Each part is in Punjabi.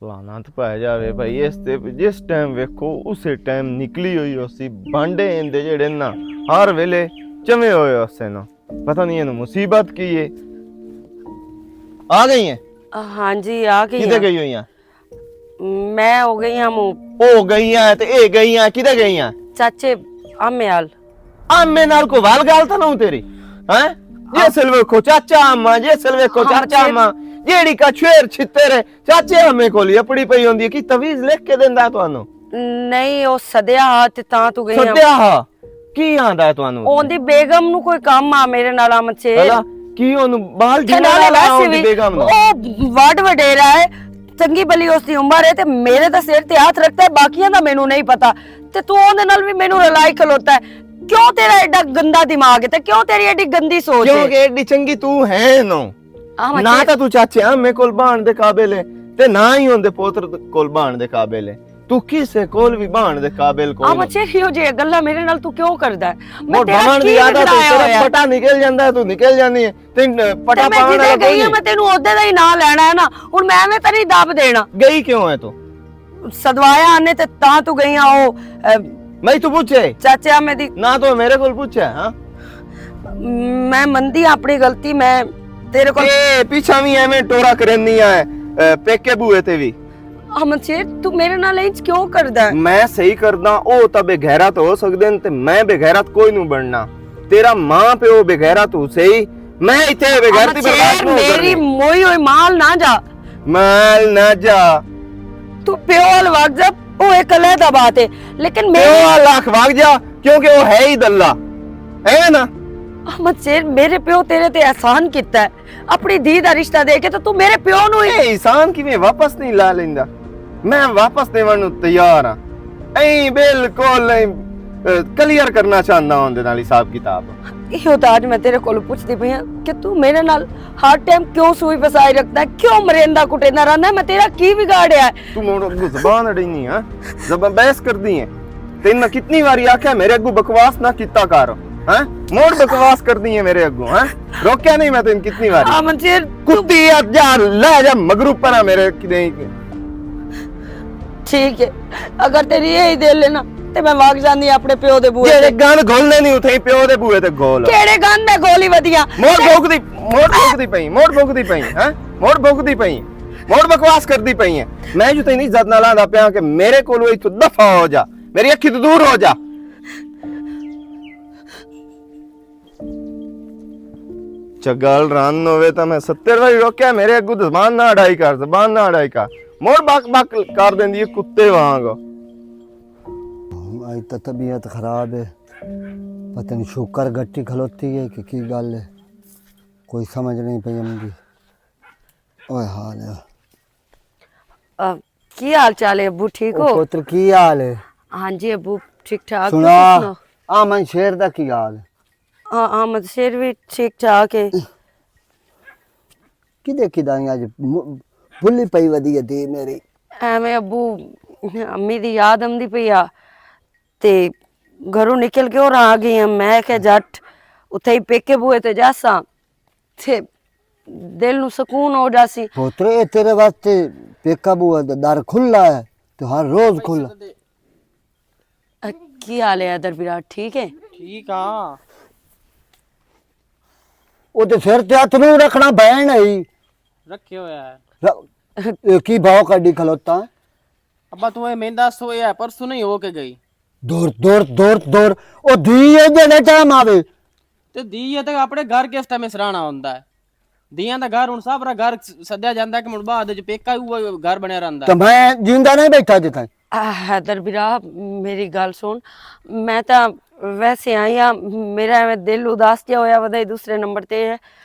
ਲਾਨਤ ਪੈ ਜਾਵੇ ਭਾਈ ਇਸ ਤੇ ਜਿਸ ਟਾਈਮ ਵੇਖੋ ਉਸੇ ਟਾਈਮ ਨਿਕਲੀ ਹੋਈ ਉਸੀ ਬਾਂਡੇ ਇਹਦੇ ਜਿਹੜੇ ਨਾ ਹਰ ਵੇਲੇ ਚਵੇਂ ਹੋਏ ਉਸੇ ਨਾ ਪਤਾ ਨਹੀਂ ਇਹਨੂੰ ਮੁਸੀਬਤ ਕੀ ਹੈ। ਆ ਗਈ ਹੈ? हाँ जी आ गई ਕਿਤੇ ਗਈ ਹੋਈਆਂ? मैं हो गई हूँ ਉਹ ਗਈਆਂ ਤੇ ਇਹ ਗਈਆਂ ਕਿਤੇ ਗਈਆਂ? चाचे अम्याल ਆਮੇ ਨਾਲ ਕੋ ਵਾਲ ਗਾਲ ਤਾਂ ਨਾ ਤੇਰੀ ਹੈ ਜੇ ਸਿਲਵੇ ਕੋ ਚਾਚਾ ਆਮਾ ਜੇ ਸਿਲਵੇ ਕੋ ਚਾਚਾ ਆਮਾ ਜਿਹੜੀ ਕਾ ਛੇਰ ਛਿੱਤਰ ਚਾਚੇ ਆਮੇ ਕੋਲ ਆਪਣੀ ਪਈ ਹੁੰਦੀ ਹੈ ਕਿ ਤਵੀਜ਼ ਲਿਖ ਕੇ ਦਿੰਦਾ ਤੁਹਾਨੂੰ? नहीं ओ सदया ते ता तू गई ਸੱਦਿਆ ਹਾ ਕੀ ਆਂਦਾ ਹੈ ਤੁਹਾਨੂੰ? ओंदी बेगम नु कोई काम आ मेरे नाल आम छे ਹਲਾ ਕੀ ਉਹਨੂੰ ਬਾਲ ते ਢੀਲਾ नाले ਲਾ वैसे ਆਉਂਦੀ भी ਬੇਗਮ ਨੂੰ? ओ वड वडेरा है चंगी भली उसदी उम्र है ते मेरे दा सिर ते हाथ रखता है बाकियां दा मेनू नहीं पता ते तू ओंदे नाल भी मेनू रलाई खलोता है। क्यों तेरा एडा गंदा दिमाग है ते क्यों तेरी एडी गंदी सोच है? ਕਿਉਂਕਿ ਏਡੀ ਚੰਗੀ ਤੂੰ ਹੈ ਨੋ आम ਨਾ ਤਾਂ ਤੂੰ ਚਾਚੇ ਆਮੇ ਕੋਲ ਬਾਣ ਦੇ ਕਾਬਿਲ ਹੈ ਤੇ ਨਾ ਹੀ ਉਹਦੇ ਪੋਤਰ ਕੋਲ ਬਾਣ ਦੇ ਕਾਬਿਲ ਹੈ। ਤੂੰ ਕਿਸੇ ਕੋਲ ਵੀ ਬਾਣ ਦੇ ਕਾਬਿਲ ਕੋਈ आम अच्छे हो जे गल्ला मेरे नाल तू क्यों करदा है? मैं ਮੋਰ तेरा ਬਾਣ ਦੀ की ਆਦਤ बिगड़ाया ਤੇਰਾ होया? ਪਟਾ ਨਿਕਲ ਜਾਂਦਾ ਹੈ, ਤੂੰ ਨਿਕਲ ਜਾਂਦੀ ਹੈ ਤੇ ਪਟਾ मैं ਪਾਉਣ जिदे ਵਾਲਾ गई ਕੋਈ मैं तेनू ओदे दा ही ना लेना है ना हुन मैं एवें तरी दब देना ਗਈ ਕਿਉਂ ਹੈ ਤੂੰ? सदवाया आने ते ता तू गई ओ ਮੈਂ ਤੂੰ ਪੁੱਛੇ चाचे आमे दी ਨਾ ਤੂੰ ਮੇਰੇ ਕੋਲ ਪੁੱਛਿਆ ਹਾਂ? मैं मंदी अपनी गलती मैं तेरे को ਇਹ ਪਿੱਛਾ ਵੀ ਐਵੇਂ ਟੋਰਾ ਕਰਨੀਆਂ ਹੈ ਪੇਕੇ ਬੂਏ ਤੇ ਵੀ अहमद शेर तू मेरे नाल इंज क्यों करदा है? ਮੈਂ ਸਹੀ ਕਰਦਾ ਉਹ ਤਾਂ ਬੇਗੈਰਤ ਹੋ ਸਕਦੇ ਨੇ ਤੇ ਮੈਂ ਬੇਗੈਰਤ ਕੋਈ ਨੂੰ ਬਣਨਾ। ਤੇਰਾ ਮਾਂ ਪਿਓ ਬੇਗੈਰਤ ਹੋ ਸਹੀ ਮੈਂ ਇੱਥੇ ਬੇਗੈਰਤੀ ਬਰਦਾਸ਼ਤ ਨਹੀਂ मेरी ਕਰਨੀ। मोई होई माल ना जा ਮਾਲ ਨਾ ਜਾ तू प्योल वक्त जा ओ एक अलग बात है लेकिन ਪਿਓ मेरे ਲੱਖ ਵਗ ਜਾ ਕਿਉਂਕਿ ਉਹ ਹੈ ਹੀ ਦੱਲਾ ਐਵੇਂ ਨਾ। अहमद शेर मेरे प्यो तेरे ते एहसान किता है अपनी धी दा रिश्ता दे के तो तू मेरे प्यो नु ही ਇਹ ਇਨਸਾਨ ਕਿਵੇਂ ਵਾਪਸ ਨਹੀਂ ਲਾ ਲੈਂਦਾ? ਮੈਂ ਵਾਪਸ ਦੇਵਣ ਨੂੰ ਤਿਆਰ ਹਾਂ ਐਂ ਬਿਲਕੁਲ ਕਲੀਅਰ ਕਰਨਾ ਚਾਹੁੰਦਾ ਉਹਦੇ ਨਾਲ ਹਿਸਾਬ ਕਿਤਾਬ। इहो तो आज मैं तेरे को पूछती पई हां कि तू मेरे नाल हर टाइम क्यों सुई फसाई रखता है क्यों मरेंदा कुटेंदा रहंदा है? मैं तेरा की बिगाड़या है? ਤੂੰ ਮੋੜ ਅੱਗੂ ਜ਼ਬਾਨ ਅੜੀਨੀ ਹੈ ਜ਼ਬਾਨ ਬਹਿਸ ਕਰਦੀ ਹੈ ਤੈਨੂੰ ਕਿੰਨੀ ਵਾਰੀ ਆਖਿਆ ਮੇਰੇ ਅੱਗੂ ਬਕਵਾਸ ਨਾ ਕੀਤਾ ਕਰ ਹੈ ਮੋੜ ਬਕਵਾਸ ਕਰਦੀ ਹੈ ਮੇਰੇ ਅੱਗੂ ਹੈ ਰੋਕਿਆ ਨਹੀਂ ਮੈਂ ਤੈਨੂੰ ਕਿੰਨੀ ਵਾਰੀ? अहमद शेर ਕੁੱਤੀ ਆ ਜਾ ਲੈ ਜਾ ਮਗਰੂ ਪਰਾ ਮੇਰੇ ਕਿਤੇ ठीक है अगर तेरी यही दिल लेना ते मैं भाग जानी अपने प्यो दे बूए ਜਿਹੜੇ ते ਗਨ ਘੋਲਨੇ ਨਹੀਂ ਉਥੇ ਪਿਓ ਦੇ ਬੂਏ ਤੇ ਗੋਲ केड़े गन दे गोली वदिया ਮੋੜ ਭੋਗਦੀ ਪਈ ਹੈ ਮੋੜ ਭੋਗਦੀ ਪਈ ਮੋੜ ਬਕਵਾਸ ਕਰਦੀ ਪਈ ਹੈ। ਮੈਂ ਜੋ ਤੈਨੂੰ ਇੱਜ਼ਤ ਨਾਲ ਆਂਦਾ ਪਿਆ ਕਿ ਮੇਰੇ ਕੋਲੋਂ ਇੱਥੋਂ ਦਫਾ ਹੋ ਜਾ ਮੇਰੀ ਅੱਖੀ ਤੋਂ ਦੂਰ ਹੋ ਜਾ। ਚਗਲ ਰਨ ਹੋਵੇ ਤਾਂ ਮੈਂ 70 ਵਾਰੀ ਰੋਕਿਆ ਮੇਰੇ ਅੱਗੂ ਜ਼ਬਾਨ ਨਾ ਅੜਾਈ ਕਰ ਮੋੜ ਬਕ ਕਰ ਦਿੰਦੀ ਹੈ ਕੁੱਤੇ ਵਾਂਗ। आज तो तबीयत खराब है पता नहीं शुकर गट्टी खलोती है कि की गल है कोई समझ नहीं पई मुझे। ओए हाल है की हाल चाल है अब्बू ठीक हो? पुत्र की हाल है? हाँ जी अब्बू ठीक ठाक सुना आमन शेर दा की हाल है? हाँ अहमद शेर भी ठीक ठाक है किदे किदाई आज भुल्ली पई वदी दी मेरी ਐਵੇਂ ਅੱਬੂ ਅੰਮੀ ਦੀ ਯਾਦ ਆਉਂਦੀ ਪਈ ਆ ਤੇ ਘਰੋਂ ਨਿਕਲ ਕੇ ਹੋਰ ਆ ਗਈ ਆ ਮੈਂ ਕਿ ਜੱਟ ਉੱਥੇ ਹੀ ਪੇਕੇ ਬੂਏ ਤੇ ਜਾਸਾਂ ਤੇ ਦਿਲ ਨੂੰ ਸਕੂਨ ਹੋ ਜਾਸੀ। पुत्र ये तेरे वास्ते पेका बुआ दा दर खुला है तो हर रोज खुला। ਕੀ ਹਾਲ ਹੈ ਅਦਰ ਵਿਰਾਟ ਠੀਕ ਹੈ? ਠੀਕ ਆ ओ ते सिर ते हाथ नहीं रखना बहन है ਰੱਖਿਆ ਹੋਇਆ ਹੈ। की भाव कड्डी खलोता है? ਅੱਬਾ ਤੂੰ ਇਹ ਮਹਿੰਦਾ ਸੋਇਆ ਪਰਸੋਂ ਨਹੀਂ ਹੋ ਕੇ ਗਈ दौड़ ओ दी है जेने टाइम आवे ਤੇ ਦੀ ਹੈ ਤੇ ਆਪਣੇ ਘਰ ਕਿਸ ਟਾਈਮ ਸਰਾਣਾ ਹੁੰਦਾ ਹੈ ਦੀਆਂ ਦਾ ਘਰ ਹੁਣ ਸਾਬਰਾ ਘਰ ਸੱਦਿਆ ਜਾਂਦਾ ਕਿ ਮੁੜ ਬਾਅਦ ਚ ਪੇਕਾ ਉਹ ਘਰ ਬਣਿਆ ਰਹਿੰਦਾ तो मैं जिंदा नहीं बैठा जिता ਅਦਰ ਵਿਰਾਟ ਮੇਰੀ ਗੱਲ ਸੁਣ ਮੈਂ ਤਾਂ ਵੈਸੇ ਆਈ ਆ ਮੇਰਾ ਐਵੇਂ ਦਿਲ ਉਦਾਸ ਜਿਹਾ ਹੋਇਆ ਵਧਾਈ ਦੂਸਰੇ ਨੰਬਰ ਤੇ ਹੈ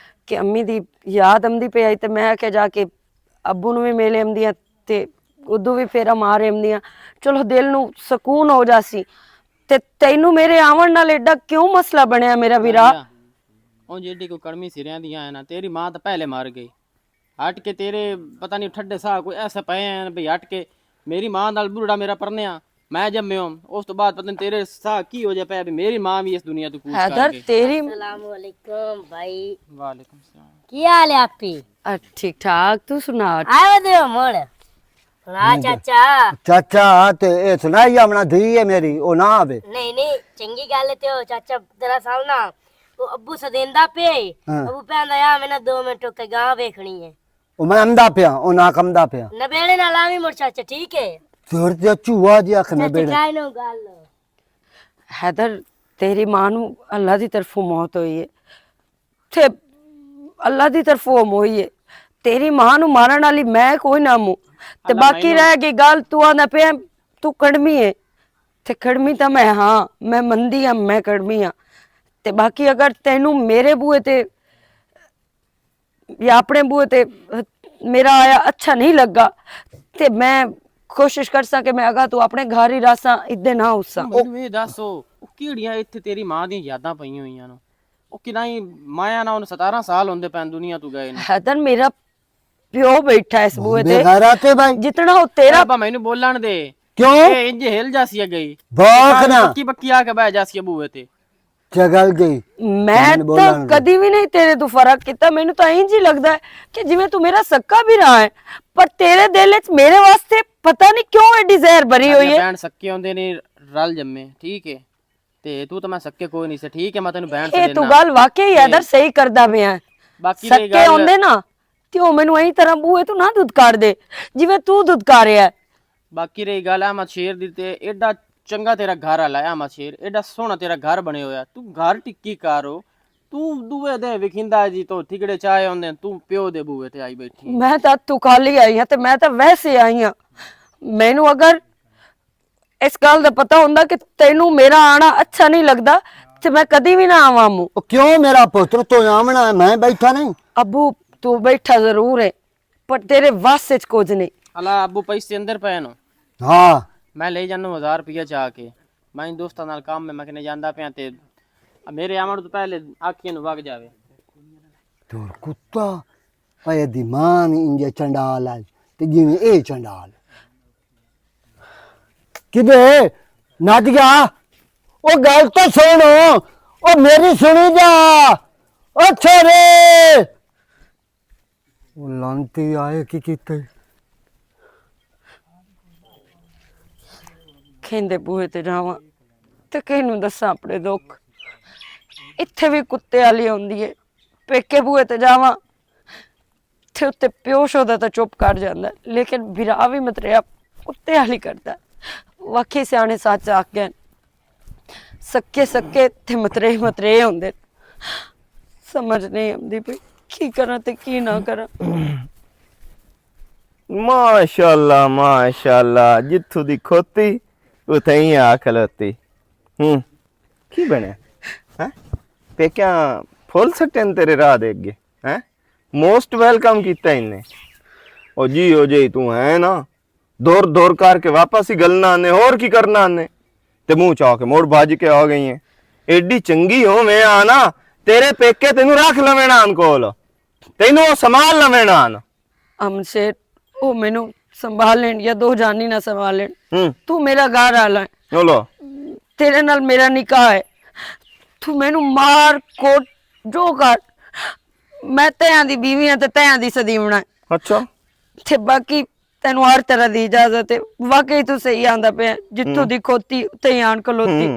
ਕਿ ਅੰਮੀ ਦੀ ਯਾਦ ਆਉਂਦੀ ਪਈ ਆਈ ਤੇ ਮੈਂ ਕਿ ਜਾ ਕੇ ਅੱਬੂ ਨੂੰ ਵੀ ਮਿਲੇ ਆਉਂਦੀਆਂ ਤੇ ਉਦੋਂ ਵੀ ਫੇਰਾ ਮਾਰੇ ਆਉਂਦੀਆਂ ਚਲੋ ਦਿਲ ਨੂੰ ਸਕੂਨ ਹੋ ਜਾਸੀ। ਤੇ ਤੈਨੂੰ ਮੇਰੇ ਆਵਣ ਨਾਲ ਐਡਾ ਕਿਉਂ ਮਸਲਾ ਬਣਿਆ ਮੇਰਾ ਵੀਰਾ? ਉਹ ਜਿਹੜੀ ਕੋਈ ਕੜਮੀ ਸਿਰਿਆਂ ਦੀਆਂ ਹੈ ਨਾ ਤੇਰੀ ਮਾਂ ਤਾਂ ਪਹਿਲੇ ਮਰ ਗਈ ਹਟ ਕੇ ਤੇਰੇ ਪਤਾ ਨਹੀਂ ਠੱਡੇ ਸਾਹ ਕੋਈ ਐਸੇ ਪਏ ਹਨ ਵੀ ਹਟ ਕੇ ਮੇਰੀ ਮਾਂ ਨਾਲ ਬੁਰੜਾ ਮੇਰਾ ਪਰਨਿਆ ਮੈਂ ਜੰਮਿਓ ਉਸ ਤੋਂ ਬਾਅਦ ਪਤਾ ਨਹੀਂ ਤੇਰੇ ਸਾਹ ਕੀ ਹੋ ਜਾ ਪਿਆ ਵੀ ਮੇਰੀ ਮਾਂ ਵੀ ਇਸ ਦੁਨੀਆ ਤੋਂ ਕੂਚ ਕਰ हैदर गई। तेरी अस्सलामुअलैकुम भाई वालेकुम सलाम। की हाल है आपकी? ठीक ठाक तू सुना? आयो दे मोड़ हाँ चाचा चाचा ते ये सुनाई अपना धी है मेरी ओ ना आवे नहीं नहीं चंगी गल ते हो चाचा दरअसल ना वो अब्बू सदेंदा पे हाँ। अब्बू कहंदा यार मैंने 2 मिनट के गांव देखनी है ओ मैं अमदा पिया ओ ना कमदा पिया नबेड़े ना लावी मोर चाचा ठीक है जोर ते चूहा दी अख में चाचा बेड़े काय नो गल हैदर तेरी मां ਨੂੰ ਅੱਲਾ ਦੀ ਤਰਫੋਂ ਮੌਤ ਹੋਈ ਹੈ ਤੇ ਅੱਲਾ ਦੀ ਤਰਫੋਂ ਹੋਈ ਹੈ ਤੇਰੀ ਮਾਂ ਨੂੰ ਮਾਰਨ ਵਾਲੀ ਮੈਂ ਕੋਈ ਨਾ ਮੂੰ ਤੇ ਬਾਕੀ ਰਹਿ ਗਈ ਗੱਲ ਤੂੰ ਆਂਦਾ ਪਿਆ ਤੂੰ ਕੜਮੀ ਹੈ ਤੇ ਕੜਮੀ ਤਾਂ ਮੈਂ ਹਾਂ ਮੈਂ ਮੰਦੀ ਆ ਮੈਂ ਕੜਮੀ ਆ ਤੇ ਬਾਕੀ ਅਗਰ ਤੈਨੂੰ ਮੇਰੇ ਬੂਏ ਤੇ ਜਾਂ ਆਪਣੇ ਬੂਏ ਤੇ ਮੇਰਾ ਆਇਆ ਅੱਛਾ ਨਹੀਂ ਲੱਗਾ ਤੇ ਮੈਂ ਕੋਸ਼ਿਸ਼ ਕਰ ਸਕਾਂ ਕਿ ਮੈਂ ਅਗਾ ਤੂੰ ਆਪਣੇ ਘਰ ਹੀ ਰਾਸਾਂ ਇੱਦੇ ਨਾ ਉਸਾਂ ਮੈਨੂੰ ਇਹ ਦੱਸ ਉਹ ਕਿਹੜੀਆਂ ਇੱਥੇ ਤੇਰੀ ਮਾਂ ਦੀਆਂ ਯਾਦਾਂ ਪਈਆਂ ਹੋਈਆਂ ਨੇ ਉਹ ਕਿਨਾਂ ਹੀ ਮਾਇਆ ਨਾਲ ਉਹਨੂੰ 17 ਸਾਲ ਹੁੰਦੇ ਪੈਣ ਦੁਨੀਆ ਤੋਂ ਗਏ ਨੇ हैदर मेरा प्यो बैठा है इस बुए ते बेगारा ते भाई जितना हो तेरा ਆਪਾ ਮੈਨੂੰ ਬੋਲਣ ਦੇ क्यों ਇਹ ਇੰਜ ਹਿਲ ਜਾਸੀ ਆ ਗਈ बाख ना ਬੱਕੀ ਬੱਕੀ ਆ ਕੇ ਬਹਿ ਜਾਸੀ ਬੂਏ ਤੇ जगल गई मैं तो कभी भी नहीं तेरे तो फर्क किया मैंने तो इंज ही लगता है कि जिवें तू मेरा सक्का भी रहा है पर तेरे दिल च मेरे वास्ते पता नहीं क्यों एडी जहर भरी हुई है ਭੈਣ ਸੱਕੇ ਹੁੰਦੇ ਨੇ ਰਲ ਜੰਮੇ ਠੀਕ ਹੈ ਤੇ ਤੂੰ ਤਾਂ ਮੈਂ ਸੱਕੇ ਕੋਈ ਨਹੀਂ ਸੀ ਠੀਕ ਹੈ ਮੈਂ ਤੈਨੂੰ ਭੈਣ ये ਸੇ तू ਦੇਣਾ गल वाकई हैदर सही करदा पिया है ਬਾਕੀ ਰਹੀ सक्के ਗੱਲ होंदे ना ते ओ मैनू एही तरह बूए तू ना दुदकार दे जिवें तू दुदकारिया है ਬਾਕੀ ਰਹੀ ਗੱਲ ਅਹਿਮਦ ਸ਼ੇਰ ਦੀ ਤੇ ਐਡਾ ਚੰਗਾ ਤੇਰਾ ਘਰ ਆਲਾ ਅਹਿਮਦ ਸ਼ੇਰ ਐਡਾ ਸੋਹਣਾ ਤੇਰਾ ਘਰ ਬਣੇ ਹੋਇਆ ਤੂੰ ਘਰ ਟਿੱਕੀ ਕਾਰੋ ਤੂੰ ਦੂਏ ਦੇ ਵਿਖਿੰਦਾ ਜੀ ਤੋਂ ਠਿਕੜੇ ਚਾਏ ਹੁੰਦੇ ਤੂੰ ਪਿਓ ਦੇ ਬੂਏ ਤੇ ਆਈ ਬੈਠੀ मैं तो तू खाली आई हाँ ते मैं तो वैसे आई हाँ मैनू अगर इस गल का पता होंदा कि तेनू मेरा आना अच्छा नहीं लगता ते मैं कदी भी ना आवां मूं ओ क्यों मेरा पुत्र तो आमना है मैं बैठा नहीं अबू तू बैठा जरूर है पर तेरे वास च कुछ नहीं ਅਲਾ ਅੱਬੂ ਪੈਸੇ ਅੰਦਰ ਪਏ ਨੂੰ हाँ ਮੈਂ ਲੈ ਜਾਨੂੰ 1000 ਰੁਪਇਆ ਚਾ ਕੇ ਮੈਂ ਦੋਸਤਾਂ ਨਾਲ ਕੰਮ ਮੈਂ ਕਿਨੇ ਜਾਂਦਾ ਪਿਆ ਤੇ ਮੇਰੇ ਆਉਣ ਤੋਂ ਪਹਿਲੇ ਆਖੀਆਂ ਨੂੰ ਵਗ ਜਾਵੇ तोर कुत्ता ओए दी मां इंजे चंडाल है ते जिवें ए चंडाल किदे नद गया ओ गल तो सुन ओ मेरी सुनी जा ओ छोरे ओ लांती आए की कीते खेंदे बूहे ते जावां ते किहनू दसां अपने दुख इत्थे भी कुत्ते वाली आउंदी है पेके बूहे ते जावां ते उत्ते प्यो शोदा तां चुप कर जांदा है, लेकिन बिरा भी मतरेआ कुत्ते वाली करदा है। वाकई सियाने सच आखे सक्के सक्के ते मतरे मतरे हुंदे समझ नहीं आंदी पई की करां ते की ना करां माशाल्लाह माशाल्लाह जिथों दी खोती उथे ही आ खलोती की बने हैं पे क्या फुल सटन तेरे राह दे अगे हैं मोस्ट वेलकम किया इन्हें ओ जी तू है ना दौर दौर करके वापस ही गलना आने और की करना आने ते मुंह चाह के मोड़ बाज के आ गई है एडी चंगी हो मैं आना तेरे पेके तेनू रख लवेना आन कोल तेनू संभाल लवेना आन अमन शेर ओ मैनू संभाल लेन या दो जानी ना संभाल लेन तू मेरा घर आला है बोलो तेरे नाल मेरा निकाह है तू मैनू मार कोट जो कर मैं तैयां दी बीवी हां ते तैयां दी सदीवना है अच्छा ते बाकी तेनू हर तरह दी इजाजत है वाकई तू सही आंदा पे जिथों दी खोती उत्ते ही आन खलोती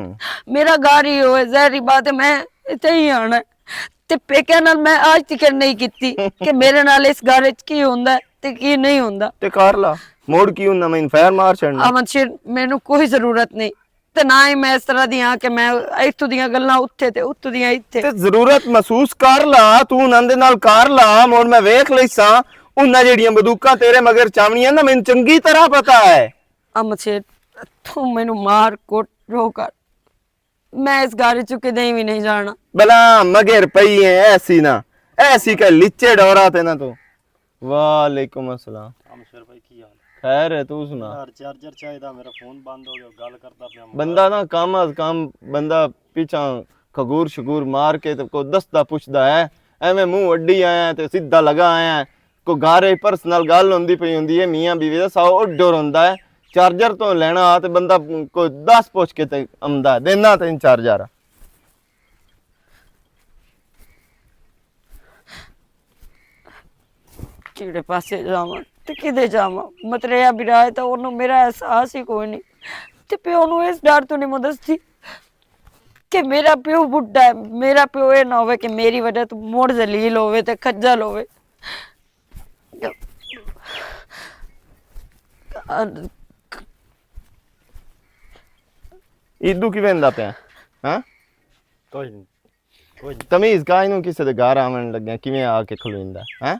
मेरा घर ही होए जहरी बात है मैं इत्थे ही आना है ते पेके नाल मैं आज तक नहीं कीती कि मेरे नाल इस घर विच की हुंदा है ते की नहीं हुंदा ते कर ला मोड़ की हुंदा मैं फैर मार छड़ना अमन शेर मैनू कोई जरूरत नहीं ते ना ही मैं इस तरह दी हां कि मैं इत्थों दियां गल्लां उत्थे ते उत्थों दियां इत्थे ते जरूरत महसूस कर ला तू नंद नाल कर ला मोड़ मैं वेख लईसा उन्ना जेड़ियां बंदूकां तेरे मगर चावनियां ना मैनू चंगी तरह पता है अमन शेर तू मैनू मार कोट रो कर मैं इस घर चुके किते भी नहीं जाना भला मगर पई है ऐसी ना ऐसी का लिच्चे डोरा ते ना तू वालेकुम अस्सलाम अमशर भाई की हाल खैर है तू सुना यार चार्जर चाहिए मेरा फोन बंद हो गया गल करता पिया बंदा ना काम अज काम बंदा पीछा खगूर शगूर मार के ते को दसदा पुछदा है एवें मुंह अड्डी आया ते सीधा लगा आया को गारे पर्सनल गल होंदी पई होंदी है मियां बीवी दा सौ डर होंदा है चार्जर तो लेना ते बंदा को 10 पुछ के ते आंदा देना ते चार्जर किड़े पासे जावां ਤੇ ਕਿਤੇ ਜਾਵਾਂ। ਮਤਰੇਆ ਬਿਰਾ ਹੈ ਤਾਂ ਉਹਨੂੰ ਮੇਰਾ ਅਹਿਸਾਸ ਹੀ ਕੋਈ ਨਹੀਂ, ਤੇ ਪਿਓ ਨੂੰ ਇਸ ਡਰ ਤੋਂ ਨਹੀਂ ਦੱਸਦੀ ਕਿ ਮੇਰਾ ਪਿਓ ਬੁੱਢਾ ਹੈ। ਮੇਰਾ ਪਿਓ ਇਹ ਨਾ ਹੋਵੇ ਕਿ ਮੇਰੀ ਵਜ੍ਹਾ ਤੋਂ ਮੁੜ ਜ਼ਲੀਲ ਹੋਵੇ ਤੇ ਖੱਜਲ ਹੋਵੇ। ਇਦੂ ਕਿਵੇਂ ਦਾ ਪਿਆ ਹਾਂ? ਕੋਈ ਨਹੀਂ ਕੋਈ ਨਹੀਂ। ਤਮੀਜ਼ ਕਾਇ ਨੂੰ ਕਿਸੇ ਦੇ ਘਰ ਆਵਣ ਲੱਗਿਆ ਕਿਵੇਂ ਆ ਕੇ ਖਲੋਇੰਦਾ ਹੈ?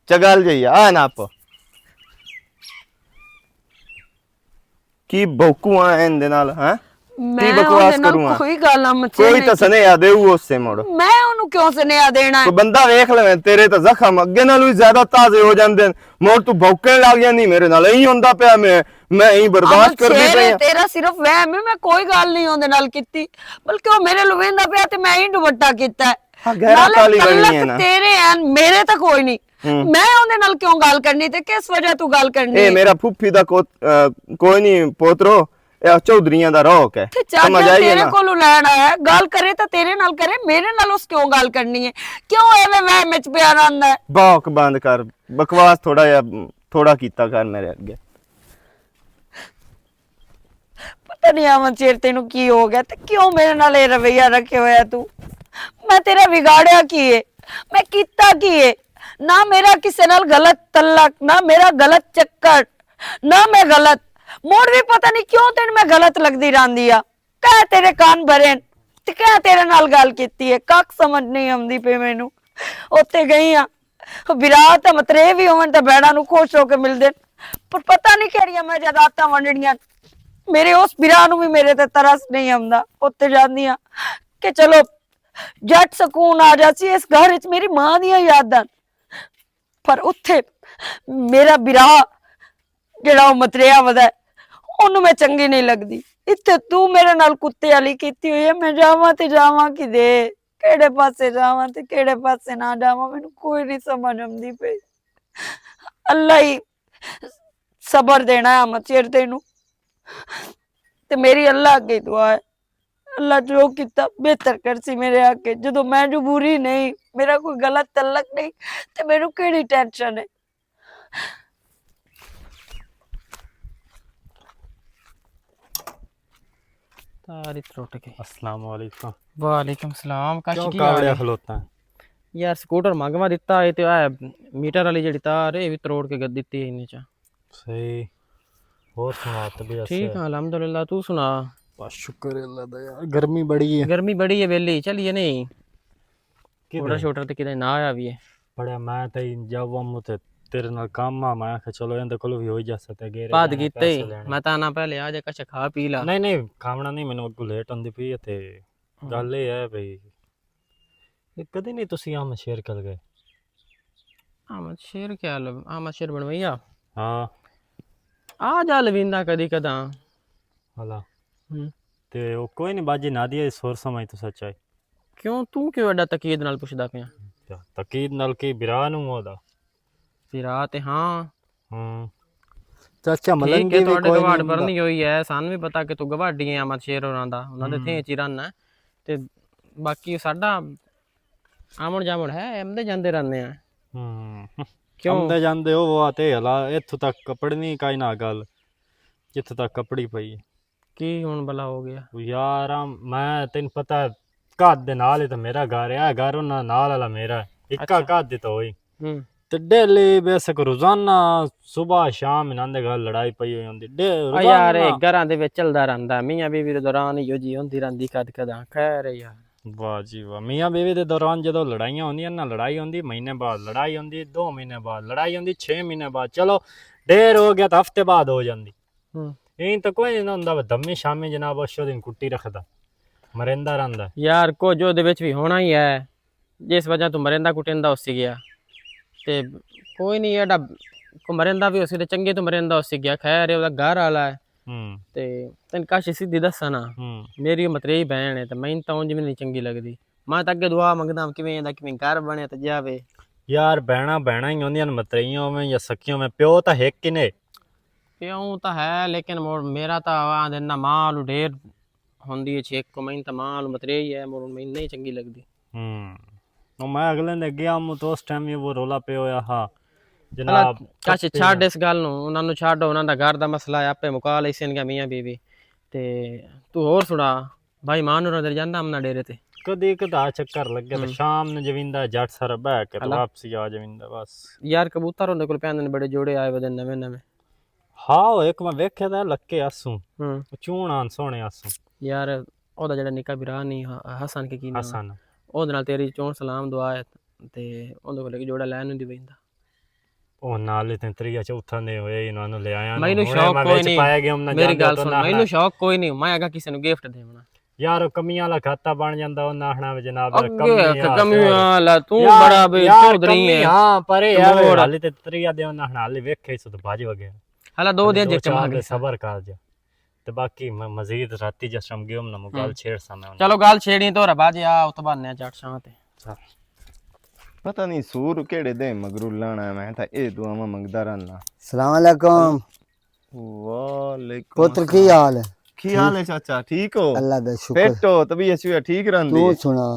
ਚਗਲ ਜਈ ਆ ਨਾ ਆਪ ਕੀ ਬੌਕੂ ਆ ਇਹਦੇ ਨਾਲ ਹੈ? ਮੈਂ ਬਕਵਾਸ ਉਹਦੇ ਨਾਲ ਕਰੂੰਗਾ? ਕੋਈ ਗੱਲ ਆ ਕੋਈ ਤਾਂ ਸੁਨੇਹਾ ਦੇਊ ਉਸੇ ਮੋੜ। ਮੈਂ ਉਹਨੂੰ ਕਿਉਂ ਸੁਨੇਹਾ ਦੇਣਾ ਹੈ? ਕੋਈ ਬੰਦਾ ਵੇਖ ਲਵੇ ਤੇਰੇ ਤਾਂ ਜ਼ਖਮ ਅੱਗੇ ਨਾਲੋਂ ਵੀ ਜ਼ਿਆਦਾ ਤਾਜ਼ੇ ਹੋ ਜਾਂਦੇ ਨੇ। ਮੋੜ ਤੂੰ ਭੌਂਕਣ ਲੱਗ ਜਾਂਦੀ ਮੇਰੇ ਨਾਲ। ਇਹੀ ਹੁੰਦਾ ਪਿਆ, ਮੈਂ ਇਹੀ ਬਰਦਾਸ਼ਤ ਕਰਦੀ ਸ਼ੇਰ ਪਈ ਹੈ, ਆ। ਤੇਰਾ ਸਿਰਫ ਵਹਿਮ ਹੈ। ਮੈਂ ਕੋਈ ਗੱਲ ਨਹੀਂ ਉਹਦੇ ਨਾਲ ਕੀਤੀ, ਬਲਕਿ ਉਹ ਮੇਰੇ ਲਵੇਂਦਾ ਪਿਆ ਤੇ ਮੈਂ ਹੀ ਦੁਪੱਟਾ ਕੀਤਾ ਹੈ। ਹਾਂ, ਗਹਿਰਾ ਨਾਲੇ ਕਾਲੀ ਬਣਨੀ ਹੈ ਤਲਕ ਨਾ। ਤੇਰੇ ਐ, ਮੇਰੇ ਤਾਂ ਕੋਈ ਨਹੀਂ। ਮੈਂ ਉਹਦੇ ਨਾਲ ਕਿਉਂ ਗੱਲ ਕਰਨੀ ਤੇ ਕਿਸ ਵਜ੍ਹਾ ਤੂੰ ਗੱਲ ਕਰਨੀ ਇਹ ਹੈ? ਮੇਰਾ ਫੁੱਫੀ ਦਾ ਕੋਈ ਨਹੀਂ ਪੋਤਰੋ, ਇਹ ਚੌਧਰੀਆਂ ਦਾ ਰੌਕ ਹੈ। ਤੇ ਸਮਝ ਚਾਚਾ ਆਈ ਤੇਰੇ ਨਾ? ਕੋਲੋਂ ਲੈਣ ਆਇਆ, ਗੱਲ ਕਰੇ ਤਾਂ ਤੇਰੇ ਨਾਲ ਕਰੇ, ਮੇਰੇ ਨਾਲ ਉਸ ਕਿਉਂ ਗੱਲ ਕਰਨੀ ਹੈ? ਕਿਉਂ ਐਵੇਂ ਵਹਿਮ ਵਿੱਚ ਪਿਆ ਰਹਿੰਦਾ ਹੈ? ਬੌਕ ਬੰਦ ਕਰ, ਬਕਵਾਸ ਥੋੜਾ ਕੀਤਾ ਕਰ ਮੇਰੇ ਅੱਗੇ। ਪਤਾ ਨਹੀਂ ਆਵਾਂ ਚਿਰ ਤੈਨੂੰ ਕੀ ਹੋ ਗਿਆ ਤੇ ਕਿਉਂ ਮੇਰੇ ਨਾਲ ਇਹ ਰਵਈਆ ਰੱਖਿਆ ਹੋਇਆ ਤੂੰ? ਮੈਂ ਤੇਰਾ ਵਿਗਾੜਿਆ ਕੀ ਏ? ਮੈਂ ਕੀਤਾ ਕੀ ਏ? ਨਾ ਮੇਰਾ ਕਿਸੇ ਨਾਲ ਗਲਤ ਤਲਕ, ਨਾ ਮੇਰਾ ਗਲਤ ਚੱਕਰ, ਨਾ ਮੈਂ ਗਲਤ। ਮੋੜ ਵੀ ਪਤਾ ਨਹੀਂ ਕਿਉਂ ਤੈਨੂੰ ਮੈਂ ਗਲਤ ਲੱਗਦੀ ਰਹਿੰਦੀ ਆ। ਕਹਿ ਤੇਰੇ ਕੰਨ ਭਰੇ ਤੇ ਕਹਿ ਤੇਰੇ ਨਾਲ ਗੱਲ ਕੀਤੀ ਏ, ਕੱਖ ਸਮਝ ਨਹੀਂ ਆਉਂਦੀ ਪਈ ਮੈਨੂੰ। ਉੱਥੇ ਗਈ ਆ, ਵਿਰਾਤ ਮਤਰੇ ਵੀ ਹੋਣ ਤਾਂ ਬੈੜਾਂ ਨੂੰ ਖੁਸ਼ ਹੋ ਕੇ ਮਿਲਦੇ, ਪਰ ਪਤਾ ਨਹੀਂ ਕਿਹੜੀਆਂ ਮੈਂ ਜਾਇਦਾਦਾਂ ਵੰਡਣੀਆਂ। ਮੇਰੇ ਉਸ ਵਿਰਾਹ ਨੂੰ ਵੀ ਮੇਰੇ ਤੇ ਤਰਸ ਨਹੀਂ ਆਉਂਦਾ। ਉੱਥੇ ਜਾਂਦੀ ਆ ਕਿ ਚਲੋ ਜੱਟ ਸਕੂਨ ਆ ਜਾਸੀ ਇਸ ਘਰ ਵਿੱਚ ਮੇਰੀ ਮਾਂ ਦੀਆਂ ਯਾਦਾਂ, ਪਰ ਉੱਥੇ ਮੇਰਾ ਵਿਰਾਹ ਜਿਹੜਾ ਉਹ ਮਤਰਿਆ ਵਦਾ ਉਹਨੂੰ ਮੈਂ ਚੰਗੀ ਨਹੀਂ ਲੱਗਦੀ। ਇੱਥੇ ਤੂੰ ਮੇਰੇ ਨਾਲ ਕੁੱਤੇ ਵਾਲੀ ਕੀਤੀ ਹੋਈ ਹੈ। ਮੈਂ ਜਾਵਾਂ ਤੇ ਜਾਵਾਂ ਕਿਦੇ? ਕਿਹੜੇ ਪਾਸੇ ਜਾਵਾਂ ਤੇ ਕਿਹੜੇ ਪਾਸੇ ਨਾ ਜਾਵਾਂ? ਮੈਨੂੰ ਕੋਈ ਨਹੀਂ ਸਮਝ ਆਉਂਦੀ ਪਈ। ਅੱਲਾ ਹੀ ਸਬਰ ਦੇਣਾ ਹੈ ਚਿਰ ਤੈਨੂੰ, ਤੇ ਮੇਰੀ ਅੱਲਾ ਅੱਗੇ ਦੁਆ ਹੈ, ਅੱਲਾ ਜੋ ਕੀਤਾ ਬਿਹਤਰ ਕਰ ਸੀ ਮੇਰੇ ਅੱਗੇ। ਜਦੋਂ ਮੈਂ ਜੋ ਬੁਰੀ ਨਹੀਂ, ਮੇਰਾ ਕੋਈ ਗਲਤ ਤਲਕ ਨਹੀਂ, ਤੇ ਮੈਨੂੰ ਕਿਹੜੀ ਟੈਨਸ਼ਨ ਹੈ? तारी त्रुट गई। अस्सलाम वालेकुम। वालेकुम सलाम। काश क्यों की हाल कावड़िया है? खलोता है? यार स्कूटर मंगवा दिता है तो मीटर वाली जड़ी तार है भी तोड़ के गद दित्ती है इन्ने चा। सही। और सुना तबीयत ठीक है अल्हम्दुलिल्लाह, तू सुना? बस शुक्र है अल्लाह दा यार, गर्मी बड़ी है। गर्मी बड़ी है वेली चलिए नहीं किधर? छोटा छोटा तो किधर ना आया भी है। बड़ा मैं तो जब हम ते तेरे नाल काम आ, मैं आखिया चलो इंदे कोल भी हो जा सकता गेरे बात लेने, कीते पैसे लेने। मैं ताना पहले आ जा कछ खा पी ला। नहीं नहीं खावना नहीं, मैनू अगू लेट होंदी पई ते गल ये है भई कदी नहीं तुसी आम शेर कल गए? आमद शेर क्या आमद शेर बनवैया हाँ आ जा लविंदा कदी कदा। हला ते ओ कोई नहीं बाजी ना दिया सोर समय तो सच्चाई। क्यों तू क्यों एडा तकीद नाल पुछदा पिया? तकीद नाल की बिरा नू ओदा फिर आ ते हाँ चाचा ठीक मलंगी है भी ਤੁਹਾਡੇ कोई ਗਵਾੜ नहीं ਭਰਨੀ ਹੋਈ ਹੈ। ਸਾਨੂੰ ਵੀ ਪਤਾ ਕਿ ਤੂੰ ਗਵਾਡੀ ਹੈ ਅਮਰ ਸ਼ੇਰ ਹੋਰਾਂ ਦਾ, ਉਹਨਾਂ ਦੇ ਥੇ ਚ ਰੰਨ ਤੇ ਬਾਕੀ ਸਾਡਾ ਆਮਣ ਜਾਮਣ ਹੈ ਐਮਦੇ ਜਾਂਦੇ ਰਹਿੰਦੇ ਆ। क्यों आंदे जांदे हो वो आते हला इत्थों तक कपड़नी काई ना गल जित्थों तक कपड़ी पई ਕੀ ਹੁਣ ਭਲਾ ਹੋ ਗਿਆ? यार मैं तेन पता घात दे नाल ही तो मेरा घर है, घर उन्हां नाल वाला मेरा इक्का घात दी तो होई ते डेली बेशक रोजाना सुबह शाम इन्हां दे घर लड़ाई पई होई होंदी डे ਆ ਯਾਰ ਇਹ ਘਰਾਂ ਦੇ ਵਿੱਚ ਚੱਲਦਾ ਰਹਿੰਦਾ, ਮੀਆਂ ਬੀਵੀ ਦੇ ਦੌਰਾਨ ਹੀ ਜੀ ਹੁੰਦੀ ਰਹਿੰਦੀ ਕਦ ਕਦਾਂ। ਖੈਰ ਹੈ ਯਾਰ। वाह जी वाह। मियाँ बीवी दे दौरान जदों लड़ाइयां होंदियां ना, लड़ाई होंदी महीने बाद, लड़ाई होंदी 2 महीने बाद, लड़ाई होंदी 6 महीने बाद, चलो ढेर हो गया तो हफ्ते बाद हो जांदी। यही तो कोई नहीं ਹੁੰਦਾ ਦਮੀ ਸ਼ਾਮੀ ਜਨਾਬ ਉਸ ਦਿਨ ਕੁੱਟੀ ਰੱਖਦਾ ਮਰਿੰਦਾ ਰਹਿੰਦਾ ਯਾਰ ਕੁਝ ਉਹਦੇ ਵਿੱਚ ਵੀ ਹੋਣਾ ਹੀ ਹੈ, ਜਿਸ ਵਜ੍ਹਾ ਤੋਂ ਮਰਿੰਦਾ ਕੁੱਟਿੰਦਾ ਉਸੇ ਗਿਆ ਤੇ ਕੋਈ ਨਹੀਂ ਇਹਦਾ ਕੋ ਮਰਿੰਦਾ ਵੀ ਉਸੇ ਤੇ ਚੰਗੇ ਤੋਂ ਮਰਿੰਦਾ ਉਸੇ ਗਿਆ। ਖੈਰ ਉਹਦਾ ਘਰ ਵਾਲਾ ਹੈ ਤੇ ਤੈਨੂੰ ਕਾਸ਼ ਸਿੱਧੀ ਦੱਸਾਂ ਨਾ, ਮੇਰੀ ਮਤਰੇਈ ਭੈਣ ਹੈ ਤੇ ਮੈਨੂੰ ਤਾਂ ਉਂਝ ਵੀ ਨਹੀਂ ਚੰਗੀ ਲੱਗਦੀ। ਮੈਂ ਤਾਂ ਅੱਗੇ ਦੁਆ ਮੰਗਦਾ ਕਿਵੇਂ ਇਹਦਾ ਕਿਵੇਂ ਘਰ ਬਣਿਆ ਤੇ ਜਾਵੇ। ਯਾਰ ਬਹਿਣਾ ਬਹਿਣਾ ਹੀ ਹੁੰਦੀਆਂ ਨੇ ਮਤਰਈਆਂ ਹੋਵੇਂ ਜਾਂ ਸਕੀਆਂ ਹੋਵੇਂ, ਪਿਓ ਤਾਂ ਇੱਕ ਹੀ ਨੇ। ਪਿਓ ਤਾਂ ਹੈ ਲੇਕਿਨ ਮੇਰਾ ਤਾਂ ਆਂਦੇ ਨਾ ਮਾਂ ਨੂੰ ਢੇਰ ਹੁੰਦੀ ਹੈ ਛੇਕ ਕੋ, ਮੈਨੂੰ ਤਾਂ ਮਾਂ ਨੂੰ ਮਤਰੇਈ ਹੈ ਮੈਨੂੰ ਨਹੀਂ ਚੰਗੀ ਲੱਗਦੀ। ਉਹ ਮੈਂ ਅਗਲੇ ਨੇ ਗਿਆ ਮੂੰ तो उस टाइम ये वो रोला पे होया हा ਜਨਾਬ ਚਾਚੇ ਛੱਡ ਇਸ ਗੱਲ ਨੂੰ, ਉਹਨਾਂ ਨੂੰ ਛੱਡ, ਉਹਨਾਂ ਦਾ ਘਰ ਦਾ ਮਸਲਾ ਹੈ, ਆਪੇ ਮੁਕਾ ਲਈ ਸੀਨਗੇ ਮੀਆਂ ਬੀਵੀ। ਤੇ ਤੂੰ ਹੋਰ ਸੁਣਾ ਭਾਈ ਮਾਨ ਨੂੰ ਨਜ਼ਰ ਜਾਂਦਾ ਅਮਨਾ ਡੇਰੇ ਤੇ? ਕਦੀ ਕਦਾ ਚੱਕਰ ਲੱਗੇ ਤੇ ਸ਼ਾਮ ਨੂੰ ਜਵਿੰਦਾ ਜੱਟ ਸਰ ਬਹਿ ਕੇ ਤੇ ਵਾਪਸੀ ਆ ਜਵਿੰਦਾ ਬਸ। ਯਾਰ ਕਬੂਤਰ ਉਹਦੇ ਕੋਲ ਪੈਂਦੇ ਨੇ ਬੜੇ ਜੋੜੇ ਆਏ ਵਦੇ ਨਵੇਂ ਨਵੇਂ। ਹਾਂ ਉਹ ਇੱਕ ਮੈਂ ਵੇਖਿਆ ਤਾਂ ਲੱਕੇ ਆਸੂ ਹੂੰ ਚੂਣਾਂ ਸੋਹਣੇ ਆਸੂ। ਯਾਰ ਉਹਦਾ ਜਿਹੜਾ ਨਿੱਕਾ ਵੀਰਾ ਨਹੀਂ ਹਸਨ ਕੇ ਕੀ ਨਾਮ ਹਸਨ ਉਹਦੇ ਨਾਲ ਤੇਰੀ ਚੋਣ ਸਲਾਮ ਦੁਆ ਹੈ ਤੇ ਉਹਦੇ ਕੋਲ ਜੋੜਾ ਲੈਣ ਨੂੰ ਦੀ ਬੈਂਦਾ। ਉਹ ਨਾਲ ਤੇ ਤਰੀਆ ਚੌਥਾ ਨੇ ਹੋਏ ਇਹਨਾਂ ਨੂੰ ਲੈ ਆਇਆ ਮੈਨੂੰ ਸ਼ੌਕ ਕੋਈ ਨਹੀਂ, ਮੇਰੀ ਗੱਲ ਸੁਣ, ਮੈਨੂੰ ਸ਼ੌਕ ਕੋਈ ਨਹੀਂ, ਮੈਂ ਅਗਾ ਕਿਸੇ ਨੂੰ ਗਿਫਟ ਦੇਵਣਾ। ਯਾਰ ਕਮੀਆਂ ਵਾਲਾ ਖਾਤਾ ਬਣ ਜਾਂਦਾ ਉਹ ਆਖਣਾ ਵੀ ਜਨਾਬ ਕਮੀਆਂ ਲਾ ਤੂੰ ਬੜਾ ਬੇ ਚੌਧਰੀ ਹੈ। ਹਾਂ ਪਰ ਇਹ ਯਾਰ ਹਾਲੇ ਤੇ ਤਰੀਆ ਦੇ ਉਹਨਾਂ ਹਾਲੇ ਵੇਖੇ ਸੋ ਤੇ ਭੱਜ ਵਗਿਆ ਹਾਲਾ 2 ਦਿਨ ਜੇ ਚਮਾ ਗਏ ਸਬਰ ਕਰ ਜਾ ਤੇ ਬਾਕੀ ਮੈਂ ਮਜ਼ੀਦ ਰਾਤੀ ਜਸਮ ਗਿਓ ਨਾ ਗੱਲ ਛੇੜ ਸਾਂ। ਚਲੋ ਗੱਲ ਛੇੜੀ ਤੋਰਾ ਬਾਜ ਆ ਉਤ ਬਾਨੇ ਜੱਟ ਸ਼ਾਂ ਤੇ ਪਤਾ ਨਹੀਂ ਸੂਰ ਕਿਹੜੇ ਦੇ ਮਗਰੂ ਲਾਣਾ, ਮੈਂ ਤਾਂ ਇਹ ਦੁਆਵਾਂ ਮੰਗਦਾ ਰਹਿਣਾ। सलाम अलैकुम ਵਾਲੇਕੁਮ पुत्र की हाल है? ਕੀ ਹਾਲ ਹੈ ਚਾਚਾ? ਠੀਕ ਹੋ? अल्लाह दा शुक्र। ਫਿੱਟ ਹੋ? ਤਬੀਅਤ ਵੀ ਠੀਕ ਰਹਿੰਦੀ तू ਹੈ? सुना?